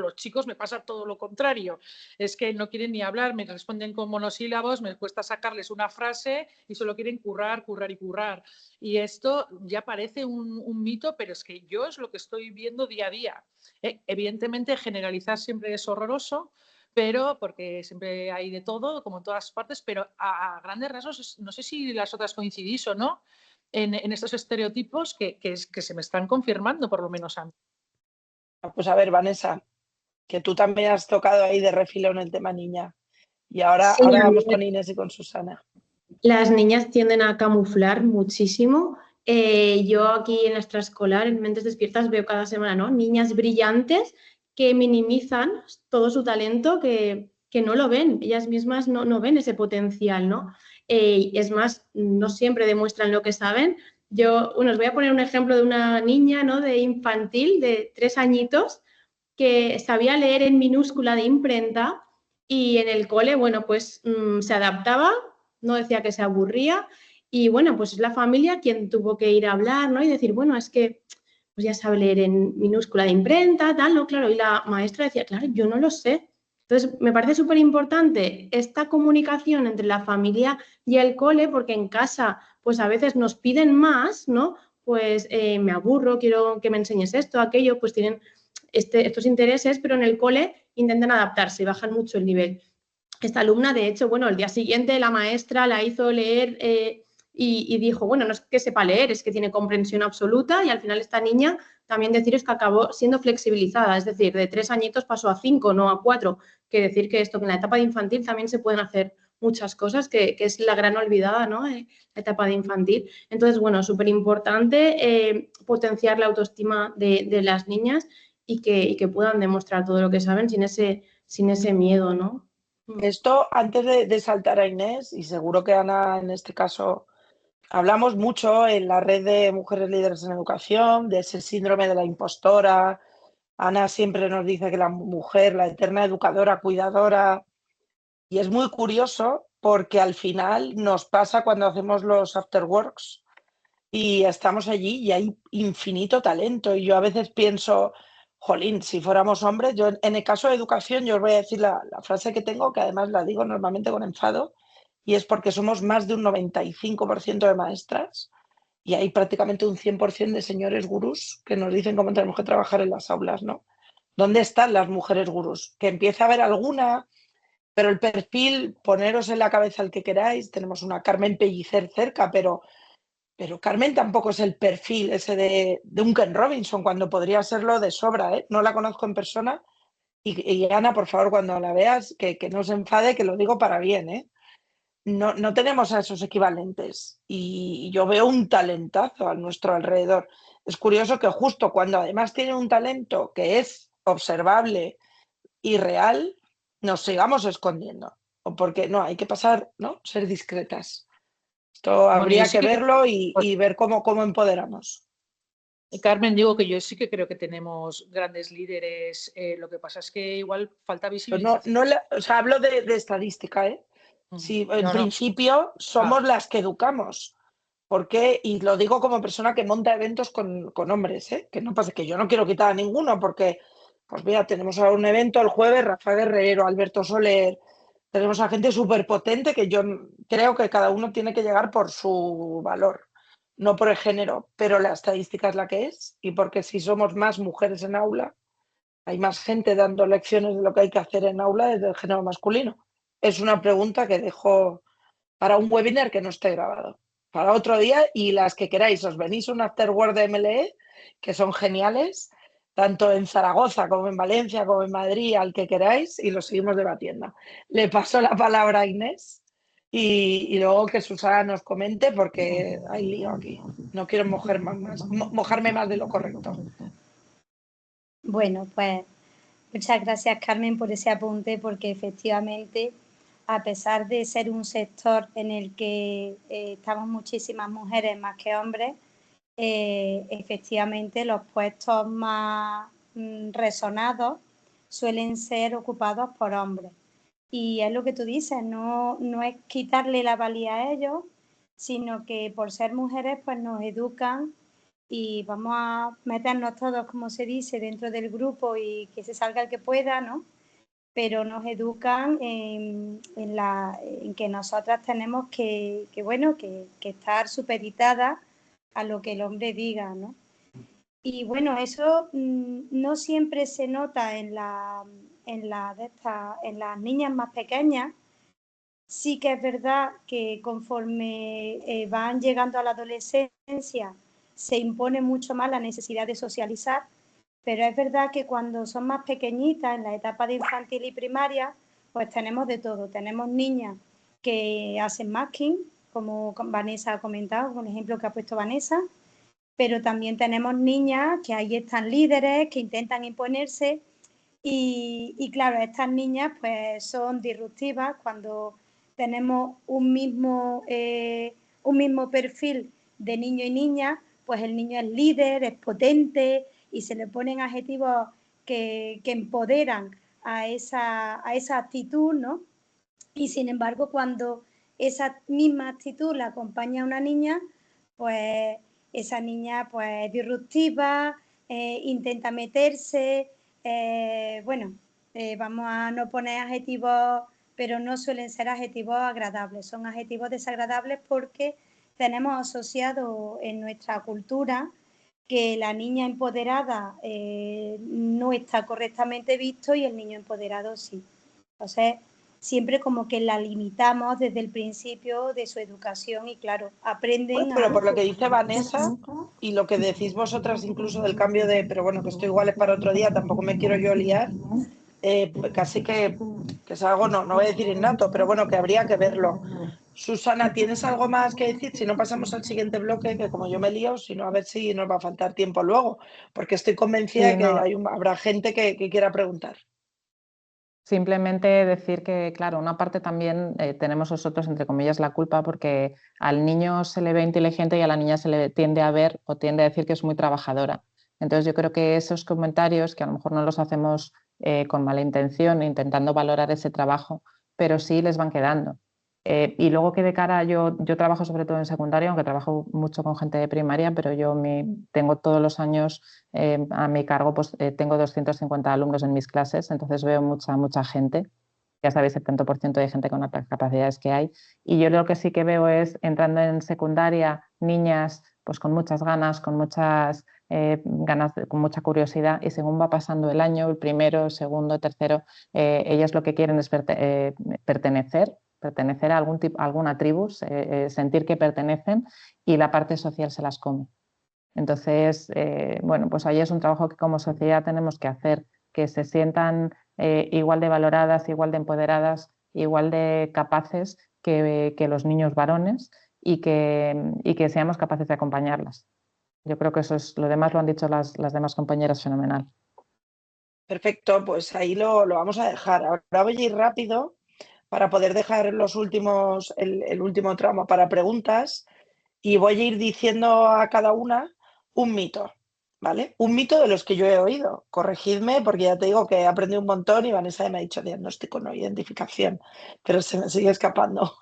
los chicos me pasa todo lo contrario. Es que no quieren ni hablar, me responden con monosílabos, me cuesta sacarles una frase y solo quieren currar. Y esto ya parece un mito, pero es que yo es lo que estoy viendo día a día. Evidentemente generalizar siempre es horroroso, pero porque siempre hay de todo, como en todas partes, pero a grandes rasgos, no sé si las otras coincidís o no en estos estereotipos que se me están confirmando, por lo menos a mí. Pues a ver, Vanessa, que tú también has tocado ahí de refilón el tema niña. Y ahora vamos con Inés y con Susana. Las niñas tienden a camuflar muchísimo. Yo aquí en la extraescolar, en Mentes Despiertas, veo cada semana, ¿no?, niñas brillantes que minimizan todo su talento, que no lo ven, ellas mismas no ven ese potencial, ¿no? Es más, no siempre demuestran lo que saben. Os voy a poner un ejemplo de una niña, ¿no?, de infantil, de 3 añitos, que sabía leer en minúscula de imprenta y en el cole, bueno, pues se adaptaba, no decía que se aburría, y bueno, pues es la familia quien tuvo que ir a hablar, ¿no?, y decir, bueno, es que pues ya sabe leer en minúscula de imprenta, tal, ¿no? Claro, y la maestra decía, claro, yo no lo sé. Entonces, me parece súper importante esta comunicación entre la familia y el cole, porque en casa, pues a veces nos piden más, ¿no? Pues me aburro, quiero que me enseñes esto, aquello, pues tienen estos intereses, pero en el cole intentan adaptarse y bajan mucho el nivel. Esta alumna, de hecho, bueno, el día siguiente la maestra la hizo leer y dijo, bueno, no es que sepa leer, es que tiene comprensión absoluta, y al final esta niña, también deciros que acabó siendo flexibilizada, es decir, de 3 añitos pasó a 5, no a 4, que decir que esto, que en la etapa de infantil también se pueden hacer muchas cosas, que es la gran olvidada, ¿no?, la etapa de infantil. Entonces, bueno, súper importante potenciar la autoestima de las niñas y que puedan demostrar todo lo que saben sin ese miedo, ¿no? Esto, antes de saltar a Inés, y seguro que Ana en este caso hablamos mucho en la red de mujeres líderes en educación de ese síndrome de la impostora. Ana siempre nos dice que la mujer, la eterna educadora, cuidadora, y es muy curioso porque al final nos pasa cuando hacemos los afterworks y estamos allí y hay infinito talento. Y yo a veces pienso, jolín, si fuéramos hombres, yo en el caso de educación, yo os voy a decir la frase que tengo, que además la digo normalmente con enfado, y es porque somos más de un 95% de maestras y hay prácticamente un 100% de señores gurús que nos dicen cómo tenemos que trabajar en las aulas, ¿no? ¿Dónde están las mujeres gurús? Que empieza a haber alguna, pero el perfil, poneros en la cabeza el que queráis, tenemos una Carmen Pellicer cerca, pero Carmen tampoco es el perfil ese de Duncan Robinson, cuando podría serlo de sobra, ¿eh? No la conozco en persona y Ana, por favor, cuando la veas, que no se enfade, que lo digo para bien, ¿eh? No tenemos a esos equivalentes y yo veo un talentazo a nuestro alrededor. Es curioso que justo cuando además tiene un talento que es observable y real, nos sigamos escondiendo. O porque no, hay que pasar, ¿no? Ser discretas. Esto Bueno, habría yo sí que que verlo y ver cómo empoderamos. Carmen, digo que yo sí que creo que tenemos grandes líderes. Lo que pasa es que igual falta Pero visibilización. o sea, hablo de estadística, ¿eh? Sí, en No, no. principio somos las que educamos. Porque, y lo digo como persona que monta eventos con hombres, ¿eh? Que no pasa, que yo no quiero quitar a ninguno, porque, pues mira, tenemos ahora un evento el jueves, Rafa Guerrero, Alberto Soler, tenemos a gente súper potente que yo creo que cada uno tiene que llegar por su valor, no por el género, pero la estadística es la que es, y porque si somos más mujeres en aula, hay más gente dando lecciones de lo que hay que hacer en aula desde el género masculino. Es una pregunta que dejo para un webinar que no esté grabado, para otro día, y las que queráis, os venís un afterword de MLE, que son geniales, tanto en Zaragoza como en Valencia como en Madrid, al que queráis, y lo seguimos debatiendo. Le paso la palabra a Inés y luego que Susana nos comente porque hay lío aquí. No quiero mojarme más de lo correcto. Bueno, pues muchas gracias, Carmen, por ese apunte, porque efectivamente, a pesar de ser un sector en el que estamos muchísimas mujeres más que hombres, efectivamente los puestos más resonados suelen ser ocupados por hombres. Y es lo que tú dices, no es quitarle la valía a ellos, sino que por ser mujeres pues nos educan y vamos a meternos todos, como se dice, dentro del grupo y que se salga el que pueda, ¿no? Pero nos educan en que nosotras tenemos que estar supeditadas a lo que el hombre diga, ¿no? Y bueno, eso no siempre se nota en las niñas más pequeñas. Sí que es verdad que conforme van llegando a la adolescencia se impone mucho más la necesidad de socializar, pero es verdad que cuando son más pequeñitas, en la etapa de infantil y primaria, pues tenemos de todo. Tenemos niñas que hacen masking, como Vanessa ha comentado, con el ejemplo que ha puesto Vanessa, pero también tenemos niñas que ahí están líderes, que intentan imponerse y claro, estas niñas pues son disruptivas cuando tenemos un mismo perfil de niño y niña, pues el niño es líder, es potente y se le ponen adjetivos que empoderan a esa actitud, ¿no? Y sin embargo, cuando esa misma actitud la acompaña a una niña, pues esa niña pues es disruptiva, intenta meterse, vamos a no poner adjetivos, pero no suelen ser adjetivos agradables, son adjetivos desagradables porque tenemos asociado en nuestra cultura que la niña empoderada no está correctamente visto y el niño empoderado sí. Entonces, siempre como que la limitamos desde el principio de su educación y claro, aprenden bueno, pero por lo que dice Vanessa y lo que decís vosotras incluso del cambio de, pero bueno, que esto igual es para otro día, tampoco me quiero yo liar, casi que es algo, no voy a decir innato, pero bueno, que habría que verlo. Susana, ¿tienes algo más que decir? Si no pasamos al siguiente bloque, que como yo me lío, si no, a ver si nos va a faltar tiempo luego, porque estoy convencida de que habrá gente que quiera preguntar. Simplemente decir que, claro, una parte también tenemos nosotros, entre comillas, la culpa porque al niño se le ve inteligente y a la niña se le tiende a ver o tiende a decir que es muy trabajadora. Entonces yo creo que esos comentarios, que a lo mejor no los hacemos con mala intención, intentando valorar ese trabajo, pero sí les van quedando. Y luego que de cara, yo trabajo sobre todo en secundaria, aunque trabajo mucho con gente de primaria, pero yo tengo todos los años a mi cargo, pues tengo 250 alumnos en mis clases, entonces veo mucha gente. Ya sabéis el tanto por ciento de gente con altas capacidades que hay. Y yo lo que sí que veo es, entrando en secundaria, niñas pues con muchas ganas, con muchas con mucha curiosidad, y según va pasando el año, el primero, el segundo, tercero, ellas lo que quieren es pertenecer a alguna tribu, sentir que pertenecen, y la parte social se las come. Entonces, bueno, pues ahí es un trabajo que como sociedad tenemos que hacer, que se sientan igual de valoradas, igual de empoderadas, igual de capaces que los niños varones, y que seamos capaces de acompañarlas. Yo creo que eso es, lo demás lo han dicho las demás compañeras fenomenal. Perfecto, pues ahí lo vamos a dejar. Ahora voy a ir rápido para poder dejar el último tramo para preguntas, y voy a ir diciendo a cada una un mito, ¿vale? Un mito de los que yo he oído. Corregidme, porque ya te digo que he aprendido un montón y Vanessa me ha dicho diagnóstico, no identificación, pero se me sigue escapando.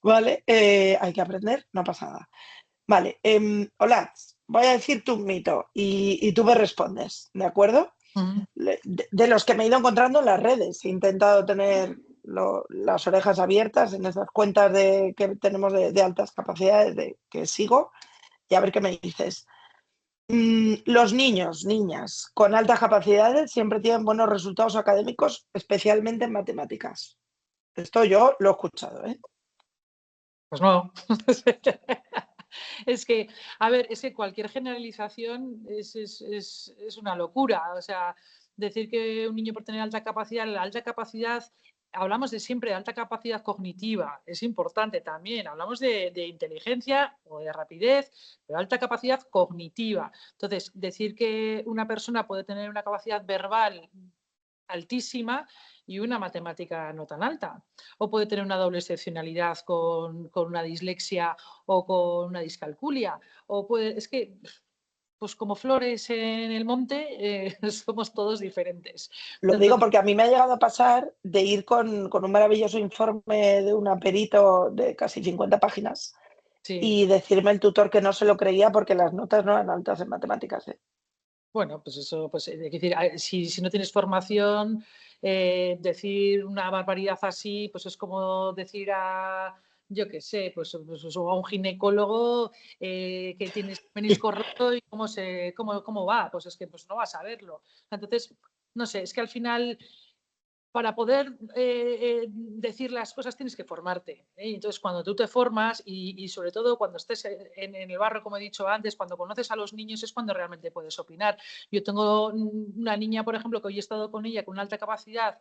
¿Vale? Hay que aprender, no pasa nada. Vale, hola, voy a decirte un mito y tú me respondes, ¿de acuerdo? De los que me he ido encontrando en las redes. He intentado tener las orejas abiertas en esas cuentas que tenemos de altas capacidades que sigo, y a ver qué me dices. Los niños, niñas con altas capacidades siempre tienen buenos resultados académicos, especialmente en matemáticas. Esto yo lo he escuchado, ¿eh? Pues no. Es que, a ver, es que cualquier generalización es una locura. O sea, decir que un niño por tener alta capacidad, la alta capacidad, hablamos siempre de alta capacidad cognitiva, es importante también. Hablamos de inteligencia o de rapidez, pero alta capacidad cognitiva. Entonces, decir que una persona puede tener una capacidad verbal altísima y una matemática no tan alta. O puede tener una doble excepcionalidad con una dislexia o con una discalculia. Es que, pues como flores en el monte, somos todos diferentes. Lo digo porque a mí me ha llegado a pasar de ir con un maravilloso informe de un perito de casi 50 páginas, sí, y decirme el tutor que no se lo creía porque las notas no eran altas en matemáticas, ¿eh? Bueno, pues eso, pues hay que decir, si no tienes formación, decir una barbaridad así, pues es como decir yo qué sé, pues a un ginecólogo que tienes menisco roto y cómo va, pues es que pues no vas a verlo. Entonces, no sé, es que al final, para poder decir las cosas tienes que formarte, ¿eh? Entonces, cuando tú te formas y sobre todo cuando estés en el barrio, como he dicho antes, cuando conoces a los niños es cuando realmente puedes opinar. Yo tengo una niña, por ejemplo, que hoy he estado con ella con una alta capacidad,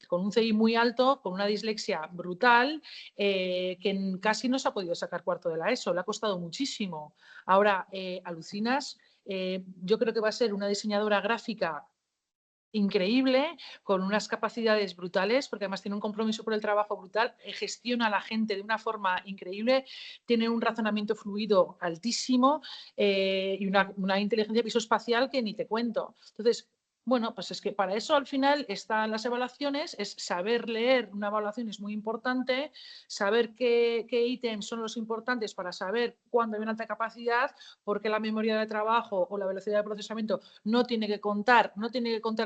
con un CI muy alto, con una dislexia brutal, que casi no se ha podido sacar cuarto de la ESO, le ha costado muchísimo. Ahora, alucinas, yo creo que va a ser una diseñadora gráfica increíble, con unas capacidades brutales, porque además tiene un compromiso por el trabajo brutal, gestiona a la gente de una forma increíble, tiene un razonamiento fluido altísimo y una inteligencia visoespacial que ni te cuento. Entonces, bueno, pues es que para eso al final están las evaluaciones, es saber leer una evaluación es muy importante, saber qué ítems son los importantes para saber cuándo hay una alta capacidad, porque la memoria de trabajo o la velocidad de procesamiento no tiene que contar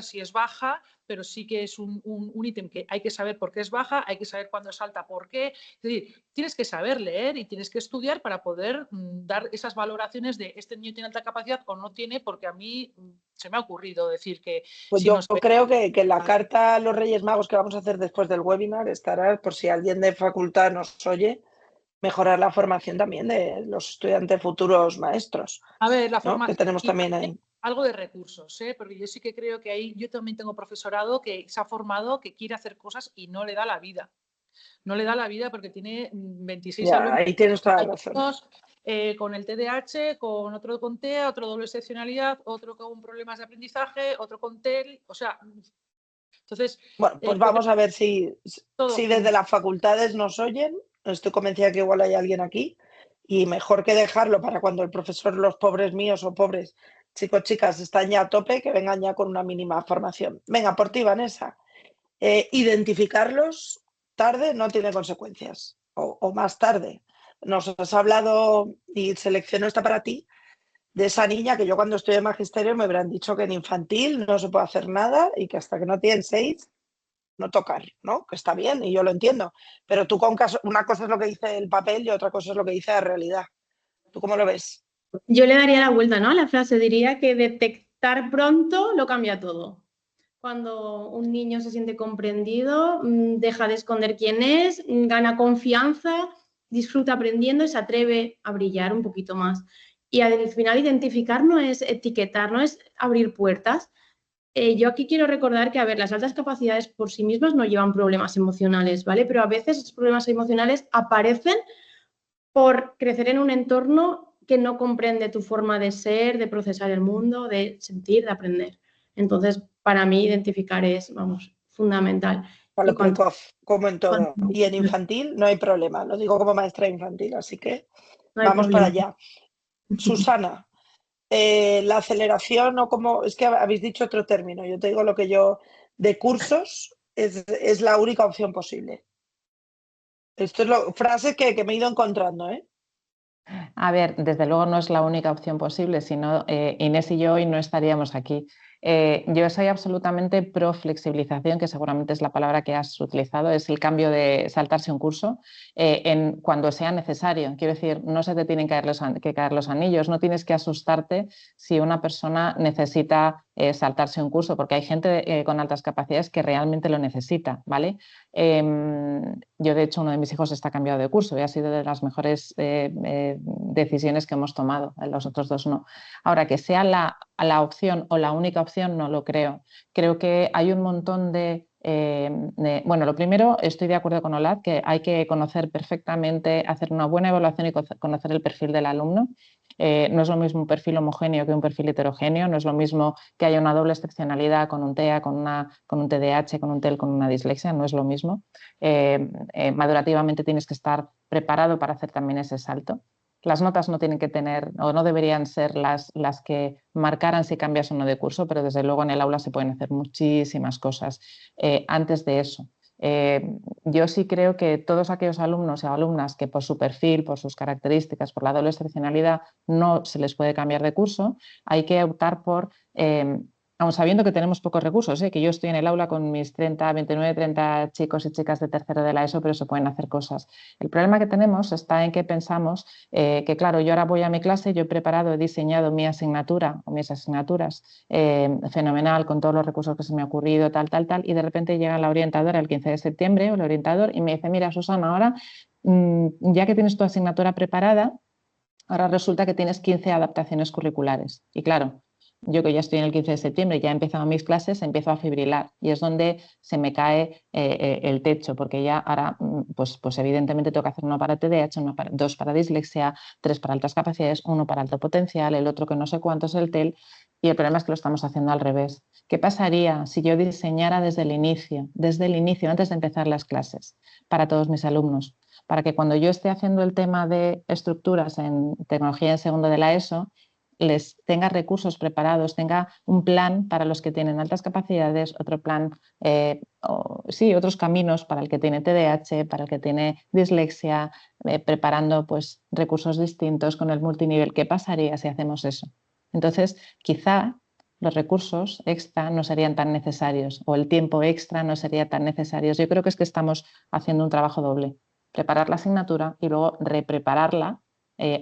si es baja, pero sí que es un ítem que hay que saber por qué es baja, hay que saber cuándo es alta, por qué. Es decir, tienes que saber leer y tienes que estudiar para poder dar esas valoraciones de este niño tiene alta capacidad o no tiene, porque a mí se me ha ocurrido decir que... Pues yo creo que la carta a los Reyes Magos que vamos a hacer después del webinar estará, por si alguien de facultad nos oye, mejorar la formación también de los estudiantes futuros maestros. A ver, la ¿no? formación... Que tenemos también ahí. Algo de recursos, porque yo sí que creo que ahí yo también tengo profesorado que se ha formado, que quiere hacer cosas y no le da la vida. No le da la vida porque tiene 26 alumnos. Ahí tienes toda la razón. Con el TDAH, con otro con TEA, otro doble excepcionalidad, otro con problemas de aprendizaje, otro con TEL. O sea, Entonces, Bueno, pues vamos a ver si desde las facultades nos oyen. Estoy convencida que igual hay alguien aquí y mejor que dejarlo para cuando el profesor, los pobres míos o pobres chicos, chicas, están ya a tope, que vengan ya con una mínima formación. Venga, por ti, Vanessa. Identificarlos tarde no tiene consecuencias, o más tarde. Nos has hablado, y selecciono esta para ti, de esa niña que yo cuando estoy en magisterio me habrán dicho que en infantil no se puede hacer nada y que hasta que no tienen 6 no tocar, ¿no? Que está bien y yo lo entiendo, pero tú una cosa es lo que dice el papel y otra cosa es lo que dice la realidad. ¿Tú cómo lo ves? Yo le daría la vuelta, ¿no? A la frase, diría que detectar pronto lo cambia todo. Cuando un niño se siente comprendido, deja de esconder quién es, gana confianza, disfruta aprendiendo y se atreve a brillar un poquito más. Y al final identificar no es etiquetar, no es abrir puertas. Yo aquí quiero recordar que, a ver, las altas capacidades por sí mismas no llevan problemas emocionales, ¿vale? Pero a veces esos problemas emocionales aparecen por crecer en un entorno que no comprende tu forma de ser, de procesar el mundo, de sentir, de aprender. Entonces, para mí, identificar es, vamos, fundamental. Para lo precoz, como en todo. Y en infantil no hay problema. Lo digo como maestra infantil, así que no vamos para allá. Susana, la aceleración o como... Es que habéis dicho otro término. Yo te digo lo que yo... De cursos es la única opción posible. Esto es frase que me he ido encontrando, ¿eh? A ver, desde luego no es la única opción posible, sino Inés y yo hoy no estaríamos aquí. Yo soy absolutamente pro flexibilización, que seguramente es la palabra que has utilizado, es el cambio de saltarse un curso cuando sea necesario. Quiero decir, no se te tienen que caer los anillos, no tienes que asustarte si una persona necesita saltarse un curso, porque hay gente con altas capacidades que realmente lo necesita, ¿vale? Yo, de hecho, uno de mis hijos está cambiado de curso y ha sido de las mejores decisiones que hemos tomado, los otros dos no. Ahora, que sea la opción o la única opción, no lo creo. Creo que hay un montón bueno, lo primero, estoy de acuerdo con Olad, que hay que conocer perfectamente, hacer una buena evaluación y conocer el perfil del alumno. No es lo mismo un perfil homogéneo que un perfil heterogéneo, no es lo mismo que haya una doble excepcionalidad con un TEA, con un TDAH, con un TEL, con una dislexia, no es lo mismo. Madurativamente tienes que estar preparado para hacer también ese salto. Las notas no tienen que tener o no deberían ser las que marcaran si cambias o no de curso, pero desde luego en el aula se pueden hacer muchísimas cosas antes de eso. Yo sí creo que todos aquellos alumnos y alumnas que por su perfil, por sus características, por la doble excepcionalidad no se les puede cambiar de curso, hay que optar por... aun sabiendo que tenemos pocos recursos, que yo estoy en el aula con mis 29, 30 chicos y chicas de tercero de la ESO, pero se pueden hacer cosas. El problema que tenemos está en que pensamos que, claro, yo ahora voy a mi clase, yo he preparado, he diseñado mi asignatura o mis asignaturas fenomenal, con todos los recursos que se me ha ocurrido, tal, y de repente llega la orientadora el 15 de septiembre o el orientador y me dice, mira, Susana, ahora ya que tienes tu asignatura preparada, ahora resulta que tienes 15 adaptaciones curriculares. Y claro, yo que ya estoy en el 15 de septiembre, ya he empezado mis clases, empiezo a fibrilar y es donde se me cae el techo, porque ya ahora, pues evidentemente tengo que hacer uno para TDAH, dos para dislexia, 3 para altas capacidades, 1 para alto potencial, el otro que no sé cuánto es el TEL, y el problema es que lo estamos haciendo al revés. ¿Qué pasaría si yo diseñara desde el inicio, antes de empezar las clases, para todos mis alumnos? Para que cuando yo esté haciendo el tema de estructuras en tecnología en segundo de la ESO, les tenga recursos preparados, tenga un plan para los que tienen altas capacidades, otro plan, otros caminos para el que tiene TDAH, para el que tiene dislexia, preparando pues, recursos distintos con el multinivel. ¿Qué pasaría si hacemos eso? Entonces, quizá los recursos extra no serían tan necesarios o el tiempo extra no sería tan necesario. Yo creo que es que estamos haciendo un trabajo doble. Preparar la asignatura y luego reprepararla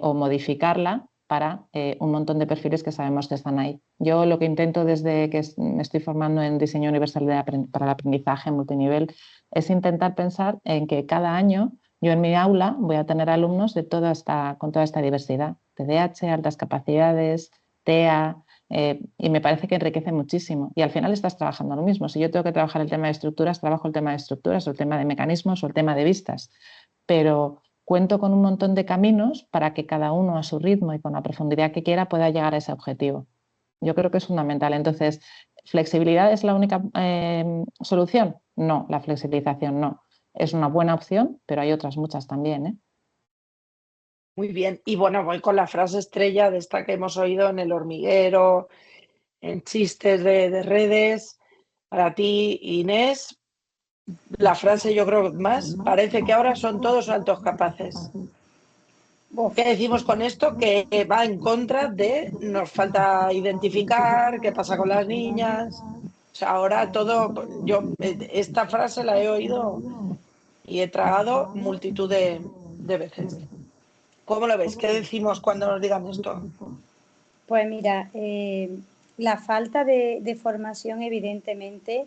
o modificarla para un montón de perfiles que sabemos que están ahí. Yo lo que intento desde que me estoy formando en diseño universal para el aprendizaje multinivel es intentar pensar en que cada año yo en mi aula voy a tener alumnos con toda esta diversidad, TDAH, altas capacidades, TEA, y me parece que enriquece muchísimo. Y al final estás trabajando lo mismo. Si yo tengo que trabajar el tema de estructuras, trabajo el tema de estructuras o el tema de mecanismos o el tema de vistas. Pero cuento con un montón de caminos para que cada uno a su ritmo y con la profundidad que quiera pueda llegar a ese objetivo. Yo creo que es fundamental. Entonces, ¿Flexibilidad es la única solución? No, la flexibilización no. Es una buena opción, pero hay otras muchas también, ¿eh? Muy bien. Y bueno, voy con la frase estrella de esta que hemos oído en El Hormiguero, en chistes de redes. Para ti, Inés, la frase yo creo que más, parece que ahora son todos altos capaces. ¿Qué decimos con esto? Que va en contra de nos falta identificar qué pasa con las niñas. O sea, ahora todo, yo esta frase la he oído y he tragado multitud de veces. ¿Cómo lo ves? ¿Qué decimos cuando nos digan esto? Pues mira, la falta de formación evidentemente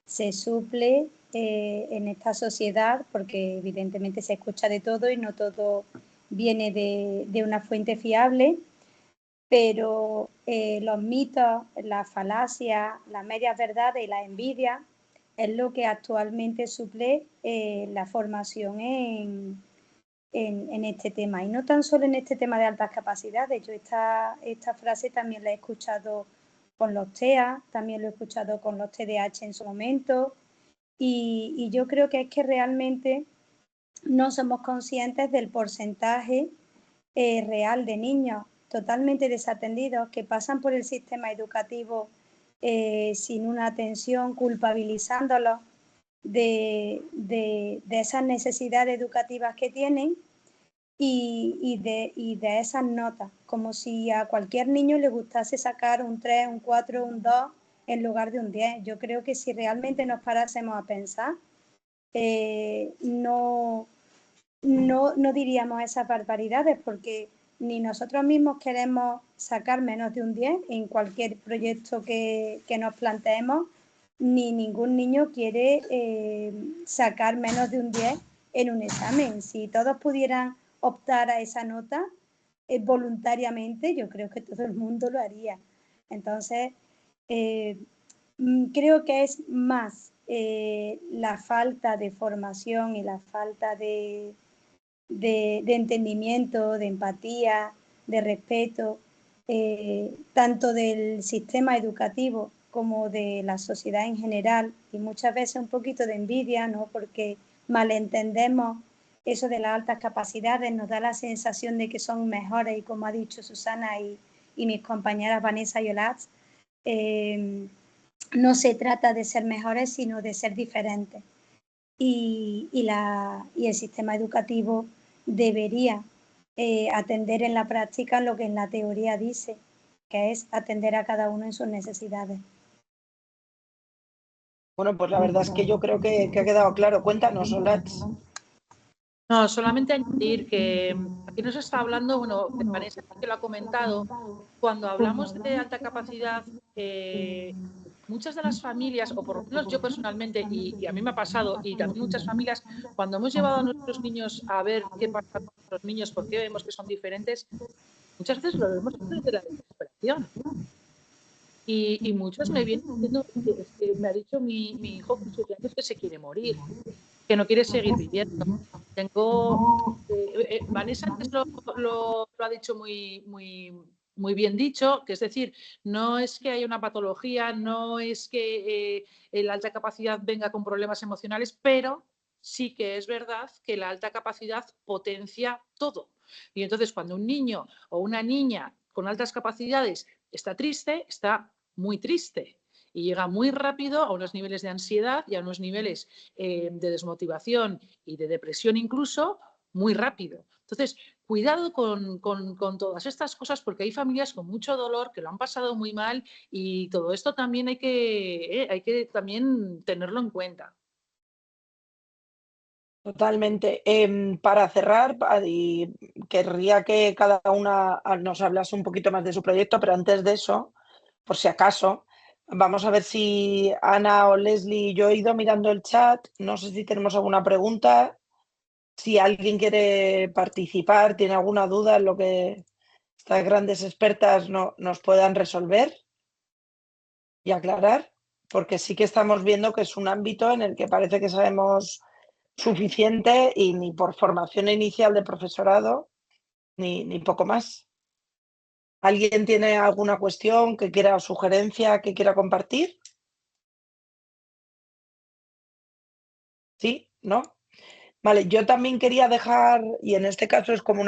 se suple en esta sociedad porque evidentemente se escucha de todo y no todo viene de una fuente fiable, pero los mitos, las falacias, las medias verdades y la envidia es lo que actualmente suple la formación en este tema. Y no tan solo en este tema de altas capacidades. Yo esta frase también la he escuchado con los TEA, también lo he escuchado con los TDAH en su momento. Y yo creo que es que realmente no somos conscientes del porcentaje real de niños totalmente desatendidos que pasan por el sistema educativo sin una atención, culpabilizándolos de esas necesidades educativas que tienen y de esas notas, como si a cualquier niño le gustase sacar un 3, un 4, un 2 en lugar de un 10. Yo creo que si realmente nos parásemos a pensar, no diríamos esas barbaridades porque ni nosotros mismos queremos sacar menos de un 10 en cualquier proyecto que nos planteemos, ni ningún niño quiere sacar menos de un 10 en un examen. Si todos pudieran optar a esa nota voluntariamente, yo creo que todo el mundo lo haría. Entonces, creo que es más la falta de formación y la falta de entendimiento, de empatía, de respeto, tanto del sistema educativo como de la sociedad en general, y muchas veces un poquito de envidia, ¿no? Porque malentendemos eso de las altas capacidades, nos da la sensación de que son mejores, y como ha dicho Susana y mis compañeras Vanessa y Olaz, no se trata de ser mejores, sino de ser diferentes. Y el sistema educativo debería atender en la práctica lo que en la teoría dice, que es atender a cada uno en sus necesidades. Bueno, pues la verdad es que yo creo que ha quedado claro. Cuéntanos, Olaz. No, solamente añadir que aquí nos está hablando, bueno, Vanessa que lo ha comentado, cuando hablamos de alta capacidad, muchas de las familias, o por lo menos yo personalmente, y a mí me ha pasado, y también muchas familias, cuando hemos llevado a nuestros niños a ver qué pasa con los niños, porque vemos que son diferentes, muchas veces lo vemos desde la desesperación. Y muchos me vienen diciendo, es que me ha dicho mi hijo con 7 años que se quiere morir, que no quiere seguir viviendo. Vanessa antes lo ha dicho muy bien dicho, que es decir, no es que haya una patología, no es que la alta capacidad venga con problemas emocionales, pero sí que es verdad que la alta capacidad potencia todo. Y entonces cuando un niño o una niña con altas capacidades está triste, está muy triste. Y llega muy rápido a unos niveles de ansiedad y a unos niveles de desmotivación y de depresión incluso muy rápido. Entonces, cuidado con todas estas cosas porque hay familias con mucho dolor que lo han pasado muy mal y todo esto también hay que también tenerlo en cuenta. Totalmente. Para cerrar, querría que cada una nos hablase un poquito más de su proyecto, pero antes de eso, por si acaso, vamos a ver si Ana o Leslie, yo he ido mirando el chat, no sé si tenemos alguna pregunta, si alguien quiere participar, tiene alguna duda en lo que estas grandes expertas nos puedan resolver y aclarar, porque sí que estamos viendo que es un ámbito en el que parece que sabemos suficiente y ni por formación inicial de profesorado ni poco más. ¿Alguien tiene alguna cuestión que quiera, sugerencia que quiera compartir? ¿Sí? ¿No? Vale, yo también quería dejar, y en este caso es como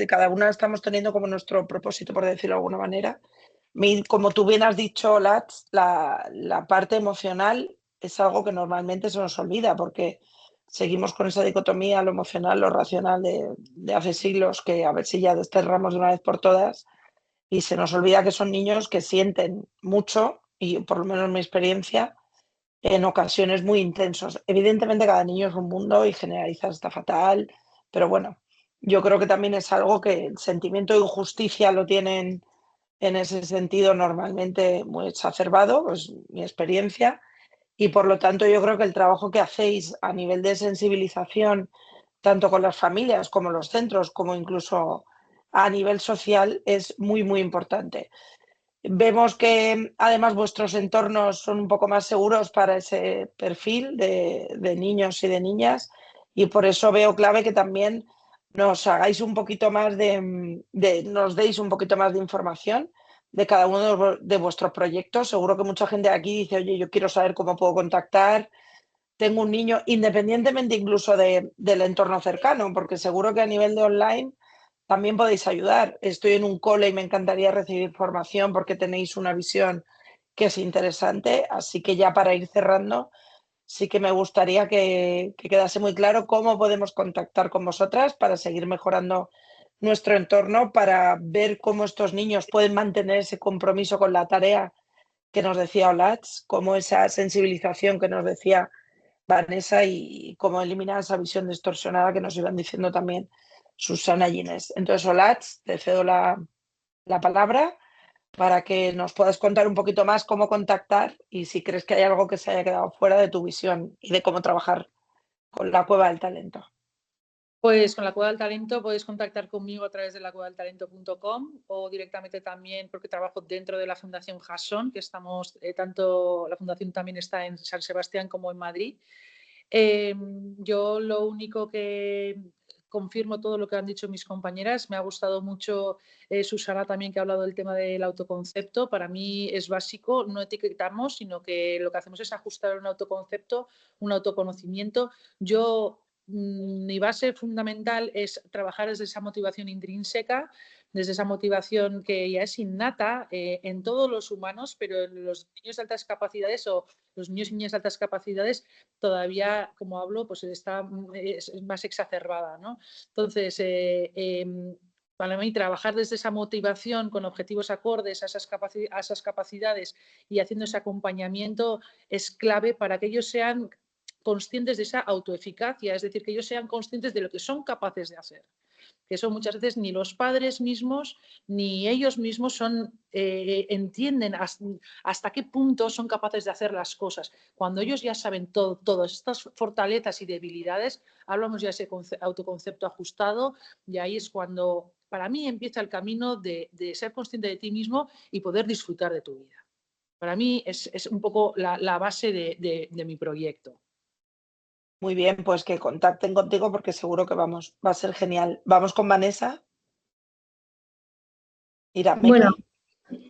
cada una estamos teniendo como nuestro propósito, por decirlo de alguna manera. Como tú bien has dicho, Lats, la parte emocional es algo que normalmente se nos olvida porque seguimos con esa dicotomía, lo emocional, lo racional de hace siglos, que a ver si ya desterramos de una vez por todas, y se nos olvida que son niños que sienten mucho, y por lo menos en mi experiencia, en ocasiones muy intensos. Evidentemente cada niño es un mundo y generalizar está fatal, pero bueno, yo creo que también es algo que el sentimiento de injusticia lo tienen en ese sentido normalmente muy exacerbado, pues mi experiencia, y por lo tanto yo creo que el trabajo que hacéis a nivel de sensibilización, tanto con las familias como los centros, como incluso a nivel social, es muy, muy importante. Vemos que además vuestros entornos son un poco más seguros para ese perfil de niños y de niñas, y por eso veo clave que también nos hagáis un poquito más nos deis un poquito más de información de cada uno de vuestros proyectos. Seguro que mucha gente aquí dice, oye, yo quiero saber cómo puedo contactar, tengo un niño, independientemente incluso del entorno cercano, porque seguro que a nivel de online también podéis ayudar. Estoy en un cole y me encantaría recibir formación porque tenéis una visión que es interesante. Así que ya para ir cerrando, sí que me gustaría que quedase muy claro cómo podemos contactar con vosotras para seguir mejorando nuestro entorno, para ver cómo estos niños pueden mantener ese compromiso con la tarea que nos decía Olats, cómo esa sensibilización que nos decía Vanessa y cómo eliminar esa visión distorsionada que nos iban diciendo también Susana y Inés. Entonces, Olats, te cedo la palabra para que nos puedas contar un poquito más cómo contactar y si crees que hay algo que se haya quedado fuera de tu visión y de cómo trabajar con la Cueva del Talento. Pues con la Cueva del Talento podéis contactar conmigo a través de lacuevadeltalento.com o directamente también porque trabajo dentro de la Fundación Jason, que estamos, tanto la Fundación también está en San Sebastián como en Madrid. Yo lo único que confirmo todo lo que han dicho mis compañeras. Me ha gustado mucho Susana también que ha hablado del tema del autoconcepto. Para mí es básico, no etiquetamos, sino que lo que hacemos es ajustar un autoconcepto, un autoconocimiento. Mi base fundamental es trabajar desde esa motivación intrínseca, desde esa motivación que ya es innata en todos los humanos, pero en los niños de altas capacidades o los niños y niñas de altas capacidades todavía, como hablo, pues es más exacerbada, ¿no? Entonces, para mí trabajar desde esa motivación con objetivos acordes a esas capacidades y haciendo ese acompañamiento es clave para que ellos sean conscientes de esa autoeficacia, es decir, que ellos sean conscientes de lo que son capaces de hacer. Que eso muchas veces ni los padres mismos ni ellos mismos entienden hasta qué punto son capaces de hacer las cosas. Cuando ellos ya saben todas estas fortalezas y debilidades, hablamos ya de ese autoconcepto ajustado y ahí es cuando para mí empieza el camino de ser consciente de ti mismo y poder disfrutar de tu vida. Para mí es un poco la base de mi proyecto. Muy bien, pues que contacten contigo porque seguro que va a ser genial. Vamos con Vanessa. Irameki. Bueno,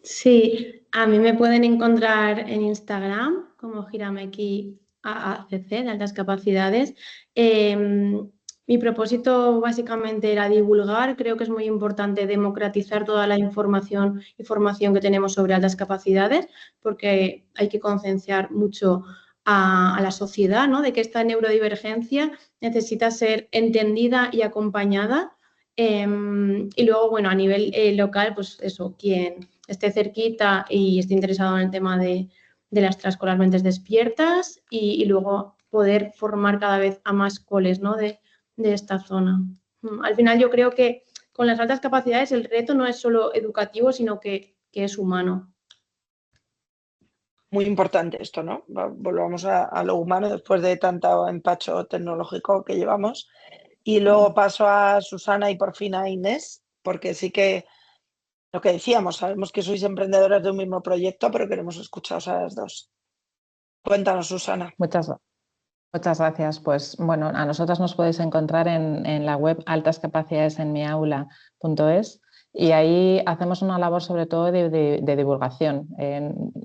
sí, a mí me pueden encontrar en Instagram como Hirameki AACC de altas capacidades. Mi propósito básicamente era divulgar, creo que es muy importante democratizar toda la información y formación que tenemos sobre altas capacidades porque hay que concienciar mucho a la sociedad, ¿no? De que esta neurodivergencia necesita ser entendida y acompañada. Y luego, bueno, a nivel local, pues eso, quien esté cerquita y esté interesado en el tema de las con las mentes despiertas y luego poder formar cada vez a más coles, ¿no? de esta zona. Al final yo creo que con las altas capacidades el reto no es solo educativo, sino que es humano. Muy importante esto, ¿no? Volvamos a lo humano después de tanto empacho tecnológico que llevamos. Y luego paso a Susana y por fin a Inés, porque sí que lo que decíamos, sabemos que sois emprendedoras de un mismo proyecto, pero queremos escucharos a las dos. Cuéntanos, Susana. Muchas gracias. Pues bueno, a nosotras nos podéis encontrar en la web altascapacidadesenmiaula.es Y ahí hacemos una labor sobre todo de divulgación.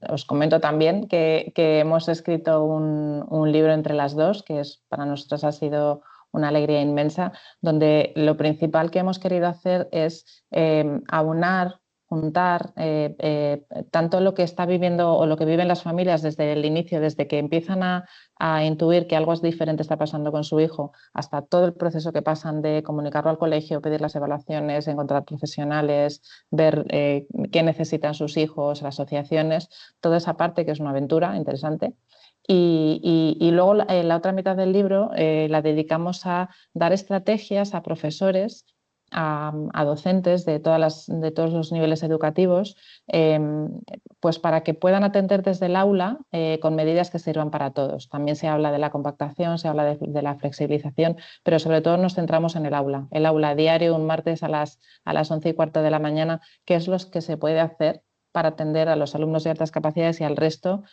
Os comento también que hemos escrito un libro entre las dos, que para nosotros ha sido una alegría inmensa, donde lo principal que hemos querido hacer es aunar, juntar tanto lo que está viviendo o lo que viven las familias desde el inicio, desde que empiezan a intuir que algo es diferente está pasando con su hijo, hasta todo el proceso que pasan de comunicarlo al colegio, pedir las evaluaciones, encontrar profesionales, ver qué necesitan sus hijos, las asociaciones, toda esa parte que es una aventura interesante. Y luego la otra mitad del libro la dedicamos a dar estrategias a profesores, a docentes de todos los niveles educativos, pues para que puedan atender desde el aula con medidas que sirvan para todos. También se habla de la compactación, se habla de la flexibilización, pero sobre todo nos centramos en el aula diario, un martes a las 11:15 de la mañana, qué es lo que se puede hacer para atender a los alumnos de altas capacidades y al resto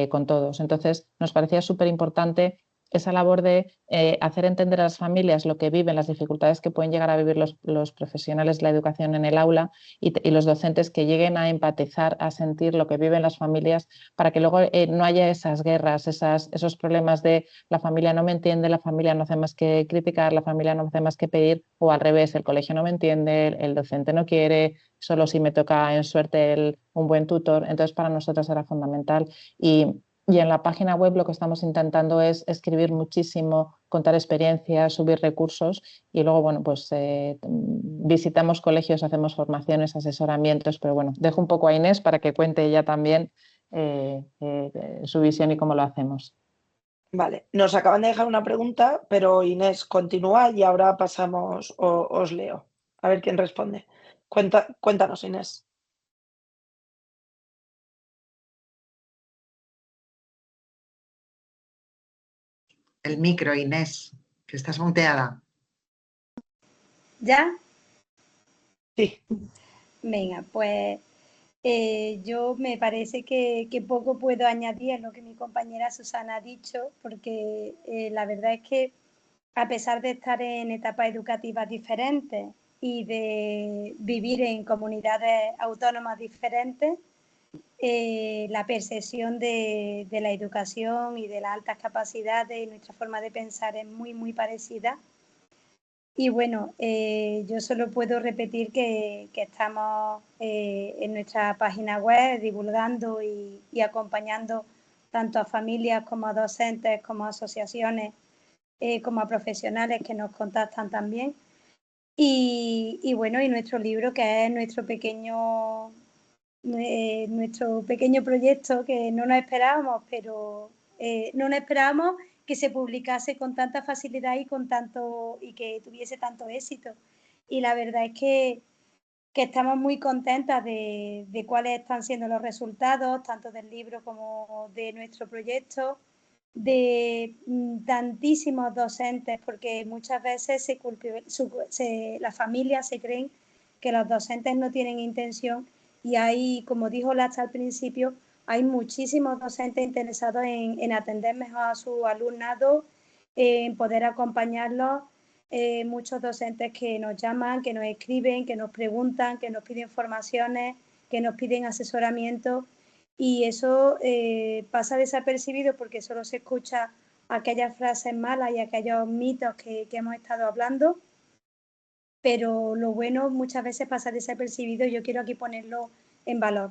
con todos. Entonces, nos parecía súper importante esa labor de hacer entender a las familias lo que viven, las dificultades que pueden llegar a vivir los profesionales de la educación en el aula y los docentes que lleguen a empatizar, a sentir lo que viven las familias para que luego no haya esas guerras, esos problemas de la familia no me entiende, la familia no hace más que criticar, la familia no hace más que pedir, o al revés, el colegio no me entiende, el docente no quiere, solo si me toca en suerte un buen tutor. Entonces para nosotros era fundamental y en la página web lo que estamos intentando es escribir muchísimo, contar experiencias, subir recursos y luego, bueno, pues visitamos colegios, hacemos formaciones, asesoramientos, pero bueno, dejo un poco a Inés para que cuente ella también su visión y cómo lo hacemos. Vale, nos acaban de dejar una pregunta, pero Inés continúa y ahora pasamos, os leo. A ver quién responde. Cuéntanos, Inés. El micro, Inés, que estás muteada. ¿Ya? Sí. Venga, pues yo me parece que poco puedo añadir a lo que mi compañera Susana ha dicho, porque la verdad es que a pesar de estar en etapas educativas diferentes y de vivir en comunidades autónomas diferentes, la percepción de la educación y de las altas capacidades y nuestra forma de pensar es muy, muy parecida. Y bueno, yo solo puedo repetir que estamos en nuestra página web divulgando y acompañando tanto a familias como a docentes, como a asociaciones, como a profesionales que nos contactan también. Y bueno, y nuestro libro, que es nuestro pequeño proyecto que no nos esperábamos, pero no nos esperábamos que se publicase con tanta facilidad y que tuviese tanto éxito. Y la verdad es que estamos muy contentas de cuáles están siendo los resultados, tanto del libro como de nuestro proyecto, de tantísimos docentes, porque muchas veces las familias se creen que los docentes no tienen intención y hay, como dijo Lacha al principio, hay muchísimos docentes interesados en atender mejor a su alumnado, en poder acompañarlos, muchos docentes que nos llaman, que nos escriben, que nos preguntan, que nos piden formaciones, que nos piden asesoramiento y eso pasa desapercibido porque solo se escucha aquellas frases malas y aquellos mitos que hemos estado hablando, pero lo bueno muchas veces pasa desapercibido y yo quiero aquí ponerlo en valor.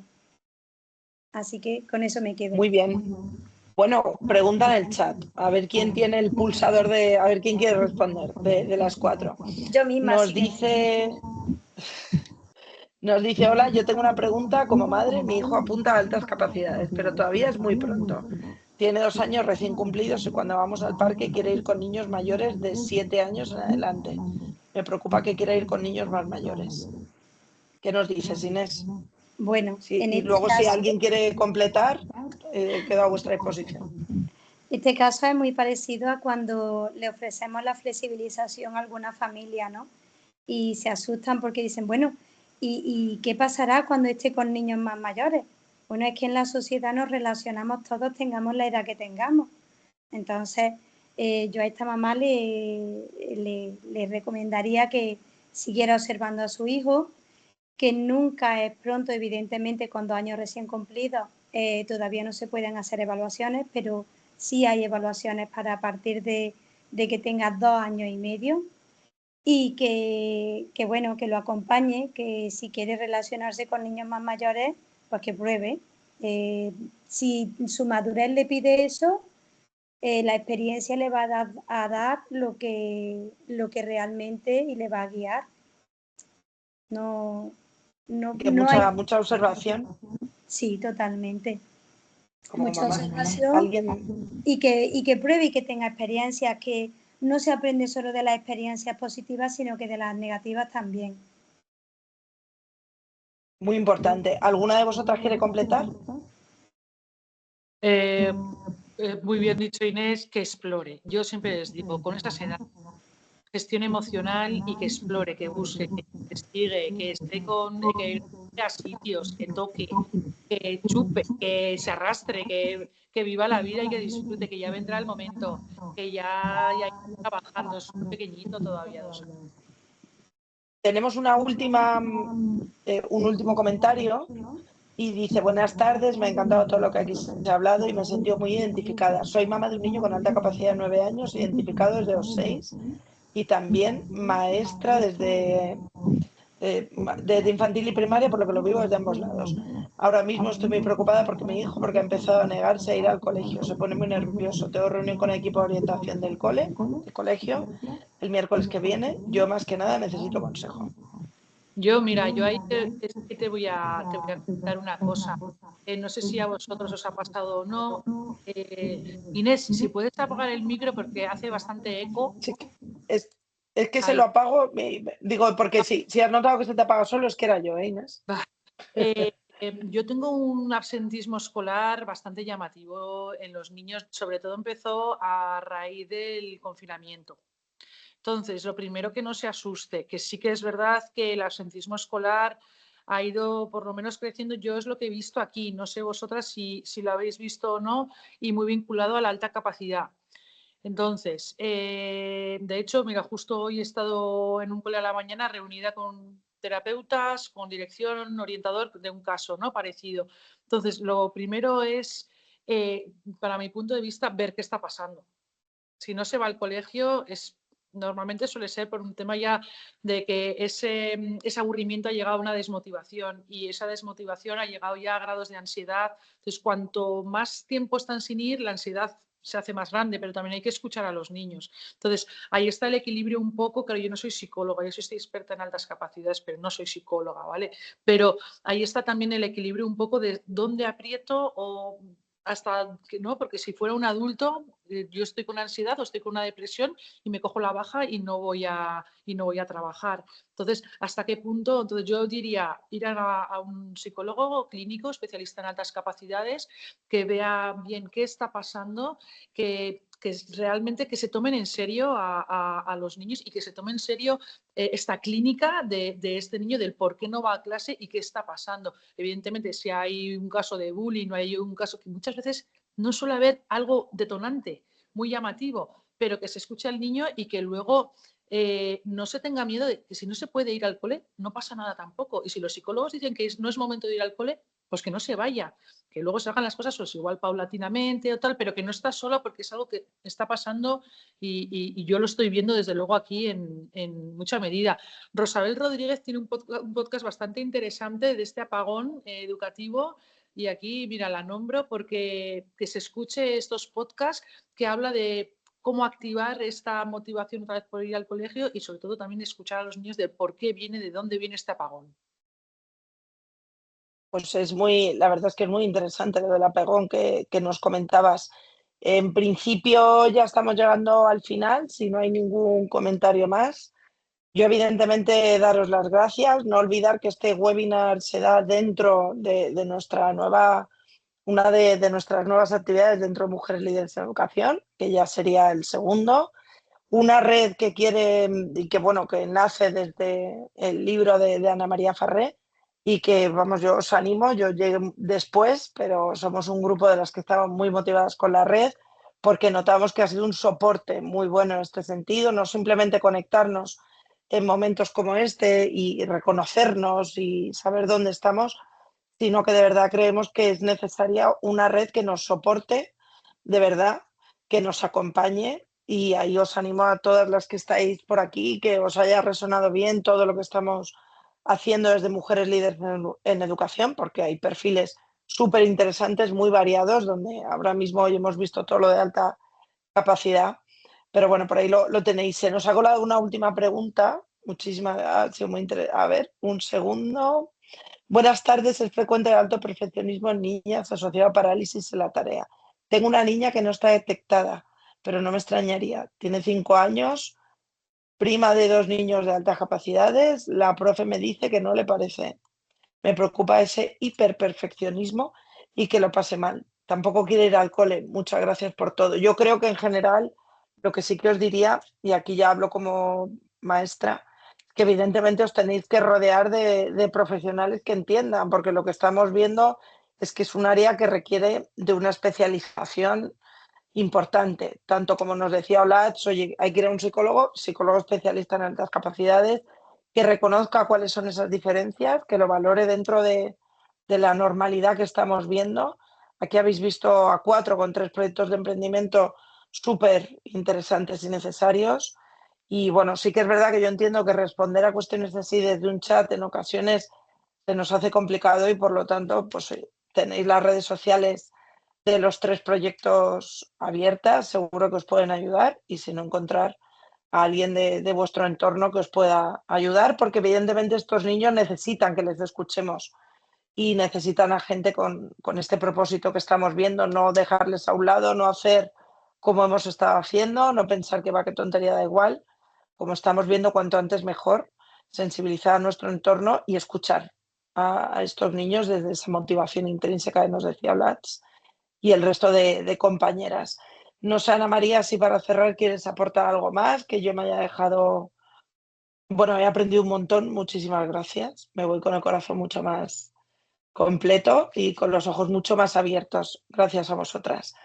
Así que con eso me quedo. Muy bien. Bueno, pregunta en el chat. A ver quién tiene el pulsador a ver quién quiere responder de las cuatro. Yo misma. Nos dice, hola, yo tengo una pregunta. Como madre, mi hijo apunta a altas capacidades, pero todavía es muy pronto. Tiene 2 años recién cumplidos y cuando vamos al parque quiere ir con niños mayores de 7 años en adelante. Me preocupa que quiera ir con niños más mayores. ¿Qué nos dices, Inés? Bueno, sí, y luego si alguien quiere completar, quedo a vuestra disposición. Este caso es muy parecido a cuando le ofrecemos la flexibilización a alguna familia, ¿no? Y se asustan porque dicen, bueno, ¿y qué pasará cuando esté con niños más mayores? Bueno, es que en la sociedad nos relacionamos todos, tengamos la edad que tengamos. Entonces, yo a esta mamá le recomendaría que siguiera observando a su hijo, que nunca es pronto, evidentemente con 2 años recién cumplidos todavía no se pueden hacer evaluaciones, pero sí hay evaluaciones para a partir de que tenga 2 años y medio, y que bueno, que lo acompañe, que si quiere relacionarse con niños más mayores, pues que pruebe. Si su madurez le pide eso, la experiencia le va a dar lo que realmente y le va a guiar. No hay... mucha observación. Sí, totalmente. Como mucha mamá. observación. Alguien... y que pruebe y que tenga experiencias, que no se aprende solo de las experiencias positivas, sino que de las negativas también. Muy importante. ¿Alguna de vosotras quiere completar? Muy bien dicho, Inés, que explore. Yo siempre les digo, con esas edades, gestión emocional y que explore, que busque, que investigue, que esté que vaya a sitios, que toque, que chupe, que se arrastre, que viva la vida y que disfrute, que ya vendrá el momento, que ya irá trabajando, es muy pequeñito todavía, 2 años. Tenemos un último comentario y dice: buenas tardes, me ha encantado todo lo que aquí se ha hablado y me he sentido muy identificada. Soy mamá de un niño con alta capacidad de 9 años, identificado desde los 6 y también maestra desde infantil y primaria, por lo que lo vivo desde ambos lados. Ahora mismo estoy muy preocupada porque mi hijo ha empezado a negarse a ir al colegio, se pone muy nervioso. Tengo reunión con el equipo de orientación del colegio, el miércoles que viene. Yo más que nada necesito consejo. Mira, yo ahí te voy a contar una cosa. No sé si a vosotros os ha pasado o no. Inés, si puedes apagar el micro porque hace bastante eco. Sí, es que ahí. Se lo apago, digo, porque si has notado que se te apaga solo, es que era yo, Inés. Yo tengo un absentismo escolar bastante llamativo en los niños, sobre todo empezó a raíz del confinamiento. Entonces, lo primero, que no se asuste, que sí que es verdad que el absentismo escolar ha ido por lo menos creciendo. Yo es lo que he visto aquí, no sé vosotras si lo habéis visto o no, y muy vinculado a la alta capacidad. Entonces, de hecho, mira, justo hoy he estado en un cole a la mañana reunida con terapeutas, con dirección, orientador de un caso, ¿no? Parecido. Entonces, lo primero es, para mi punto de vista, ver qué está pasando. Si no se va al colegio, normalmente suele ser por un tema ya de que ese aburrimiento ha llegado a una desmotivación, y esa desmotivación ha llegado ya a grados de ansiedad. Entonces, cuanto más tiempo están sin ir, la ansiedad se hace más grande, pero también hay que escuchar a los niños. Entonces, ahí está el equilibrio un poco. Claro, yo no soy psicóloga, yo soy experta en altas capacidades, pero no soy psicóloga, ¿vale? Pero ahí está también el equilibrio un poco de dónde aprieto o hasta que no, porque si fuera un adulto, yo estoy con ansiedad o estoy con una depresión y me cojo la baja y no voy a trabajar. Entonces, ¿hasta qué punto? Entonces, yo diría ir a un psicólogo clínico especialista en altas capacidades, que vea bien qué está pasando, que realmente que se tomen en serio a los niños, y que se tomen en serio esta clínica de este niño, del por qué no va a clase y qué está pasando. Evidentemente, si hay un caso de bullying, no hay un caso, que muchas veces no suele haber algo detonante, muy llamativo, pero que se escuche al niño y que luego no se tenga miedo de que si no se puede ir al cole, no pasa nada tampoco. Y si los psicólogos dicen que no es momento de ir al cole, pues que no se vaya, que luego se hagan las cosas pues igual paulatinamente o tal, pero que no está sola, porque es algo que está pasando y yo lo estoy viendo desde luego aquí en mucha medida. Rosabel Rodríguez tiene un podcast bastante interesante de este apagón educativo, y aquí, mira, la nombro porque que se escuche estos podcasts, que habla de cómo activar esta motivación otra vez por ir al colegio, y sobre todo también escuchar a los niños de por qué viene, de dónde viene este apagón. Pues la verdad es que es muy interesante lo del apagón que nos comentabas. En principio ya estamos llegando al final, si no hay ningún comentario más. Yo evidentemente daros las gracias, no olvidar que este webinar se da dentro de una de nuestras nuevas actividades dentro de Mujeres Líderes en Educación, que ya sería el segundo. Una red que quiere y que nace desde el libro de Ana María Farré, y que, yo os animo, yo llegué después, pero somos un grupo de las que estamos muy motivadas con la red, porque notamos que ha sido un soporte muy bueno en este sentido, no simplemente conectarnos en momentos como este y reconocernos y saber dónde estamos, sino que de verdad creemos que es necesaria una red que nos soporte, de verdad, que nos acompañe, y ahí os animo a todas las que estáis por aquí, que os haya resonado bien todo lo que estamos haciendo desde Mujeres Líderes en Educación, porque hay perfiles súper interesantes, muy variados, donde ahora mismo hoy hemos visto todo lo de alta capacidad, pero bueno, por ahí lo tenéis. Se nos ha colado una última pregunta, muchísimas, ha sido muy interesante. A ver, un segundo. Buenas tardes, es frecuente el alto perfeccionismo en niñas asociado a parálisis en la tarea. Tengo una niña que no está detectada, pero no me extrañaría. Tiene 5 años, prima de 2 niños de altas capacidades. La profe me dice que no le parece. Me preocupa ese hiperperfeccionismo y que lo pase mal. Tampoco quiere ir al cole. Muchas gracias por todo. Yo creo que en general lo que sí que os diría, y aquí ya hablo como maestra, que evidentemente os tenéis que rodear de profesionales que entiendan, porque lo que estamos viendo es que es un área que requiere de una especialización importante, tanto como nos decía Olach, oye, hay que ir a un psicólogo especialista en altas capacidades, que reconozca cuáles son esas diferencias, que lo valore dentro de la normalidad que estamos viendo. Aquí habéis visto a 4 con 3 proyectos de emprendimiento súper interesantes y necesarios. Y bueno, sí que es verdad que yo entiendo que responder a cuestiones así desde un chat en ocasiones se nos hace complicado, y por lo tanto, pues tenéis las redes sociales de los 3 proyectos abiertas, seguro que os pueden ayudar, y si no, encontrar a alguien de vuestro entorno que os pueda ayudar, porque evidentemente estos niños necesitan que les escuchemos y necesitan a gente con este propósito que estamos viendo, no dejarles a un lado, no hacer como hemos estado haciendo, no pensar que va, qué tontería, da igual, como estamos viendo, cuanto antes mejor, sensibilizar a nuestro entorno y escuchar a estos niños desde esa motivación intrínseca que nos decía Blatz y el resto de compañeras. No sé, Ana María, si para cerrar quieres aportar algo más, que yo me haya dejado... Bueno, he aprendido un montón, muchísimas gracias. Me voy con el corazón mucho más completo y con los ojos mucho más abiertos. Gracias a vosotras.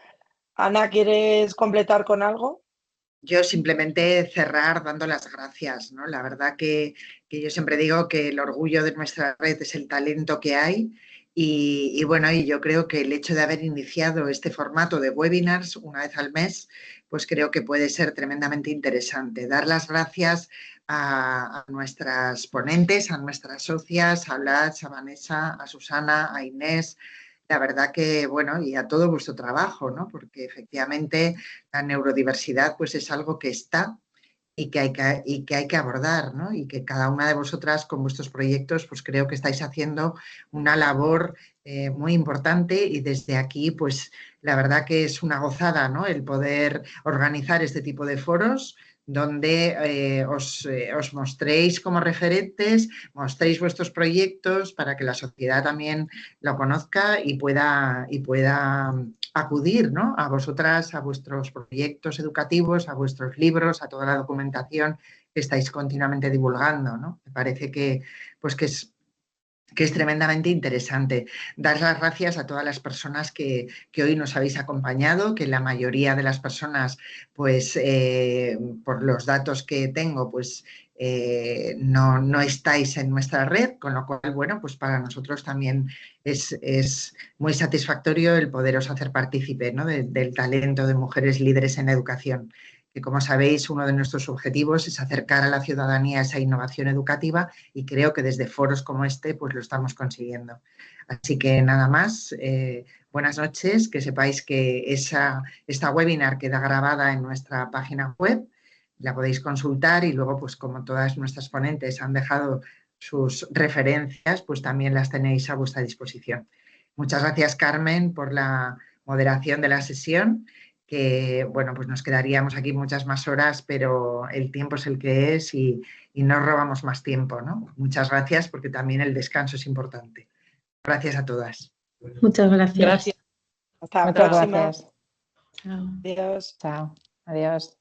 Ana, ¿quieres completar con algo? Yo simplemente cerrar dando las gracias, ¿no? La verdad que yo siempre digo que el orgullo de nuestra red es el talento que hay y bueno, y yo creo que el hecho de haber iniciado este formato de webinars una vez al mes, pues creo que puede ser tremendamente interesante. Dar las gracias a nuestras ponentes, a nuestras socias, a Blatz, a Vanessa, a Susana, a Inés. La verdad que, bueno, y a todo vuestro trabajo, ¿no? Porque efectivamente la neurodiversidad pues es algo que está y que hay que abordar, ¿no? Y que cada una de vosotras con vuestros proyectos pues creo que estáis haciendo una labor muy importante, y desde aquí pues la verdad que es una gozada, ¿no? El poder organizar este tipo de foros donde os mostréis como referentes, mostréis vuestros proyectos para que la sociedad también lo conozca y pueda acudir, ¿no? A vosotras, a vuestros proyectos educativos, a vuestros libros, a toda la documentación que estáis continuamente divulgando, ¿no? Me parece que es tremendamente interesante. Dar las gracias a todas las personas que hoy nos habéis acompañado, que la mayoría de las personas, pues por los datos que tengo, pues no estáis en nuestra red, con lo cual, bueno, pues para nosotros también es muy satisfactorio el poderos hacer partícipe, ¿no? del talento de Mujeres Líderes en Educación, que como sabéis uno de nuestros objetivos es acercar a la ciudadanía esa innovación educativa, y creo que desde foros como este pues lo estamos consiguiendo. Así que nada más, buenas noches, que sepáis que esta webinar queda grabada en nuestra página web, la podéis consultar, y luego pues como todas nuestras ponentes han dejado sus referencias, pues también las tenéis a vuestra disposición. Muchas gracias, Carmen, por la moderación de la sesión, que bueno, pues nos quedaríamos aquí muchas más horas, pero el tiempo es el que es y no robamos más tiempo, ¿no? Muchas gracias, porque también el descanso es importante. Gracias a todas. Muchas gracias. Gracias. Hasta la Muchas próxima. gracias. Chao. Adiós. Chao. Adiós.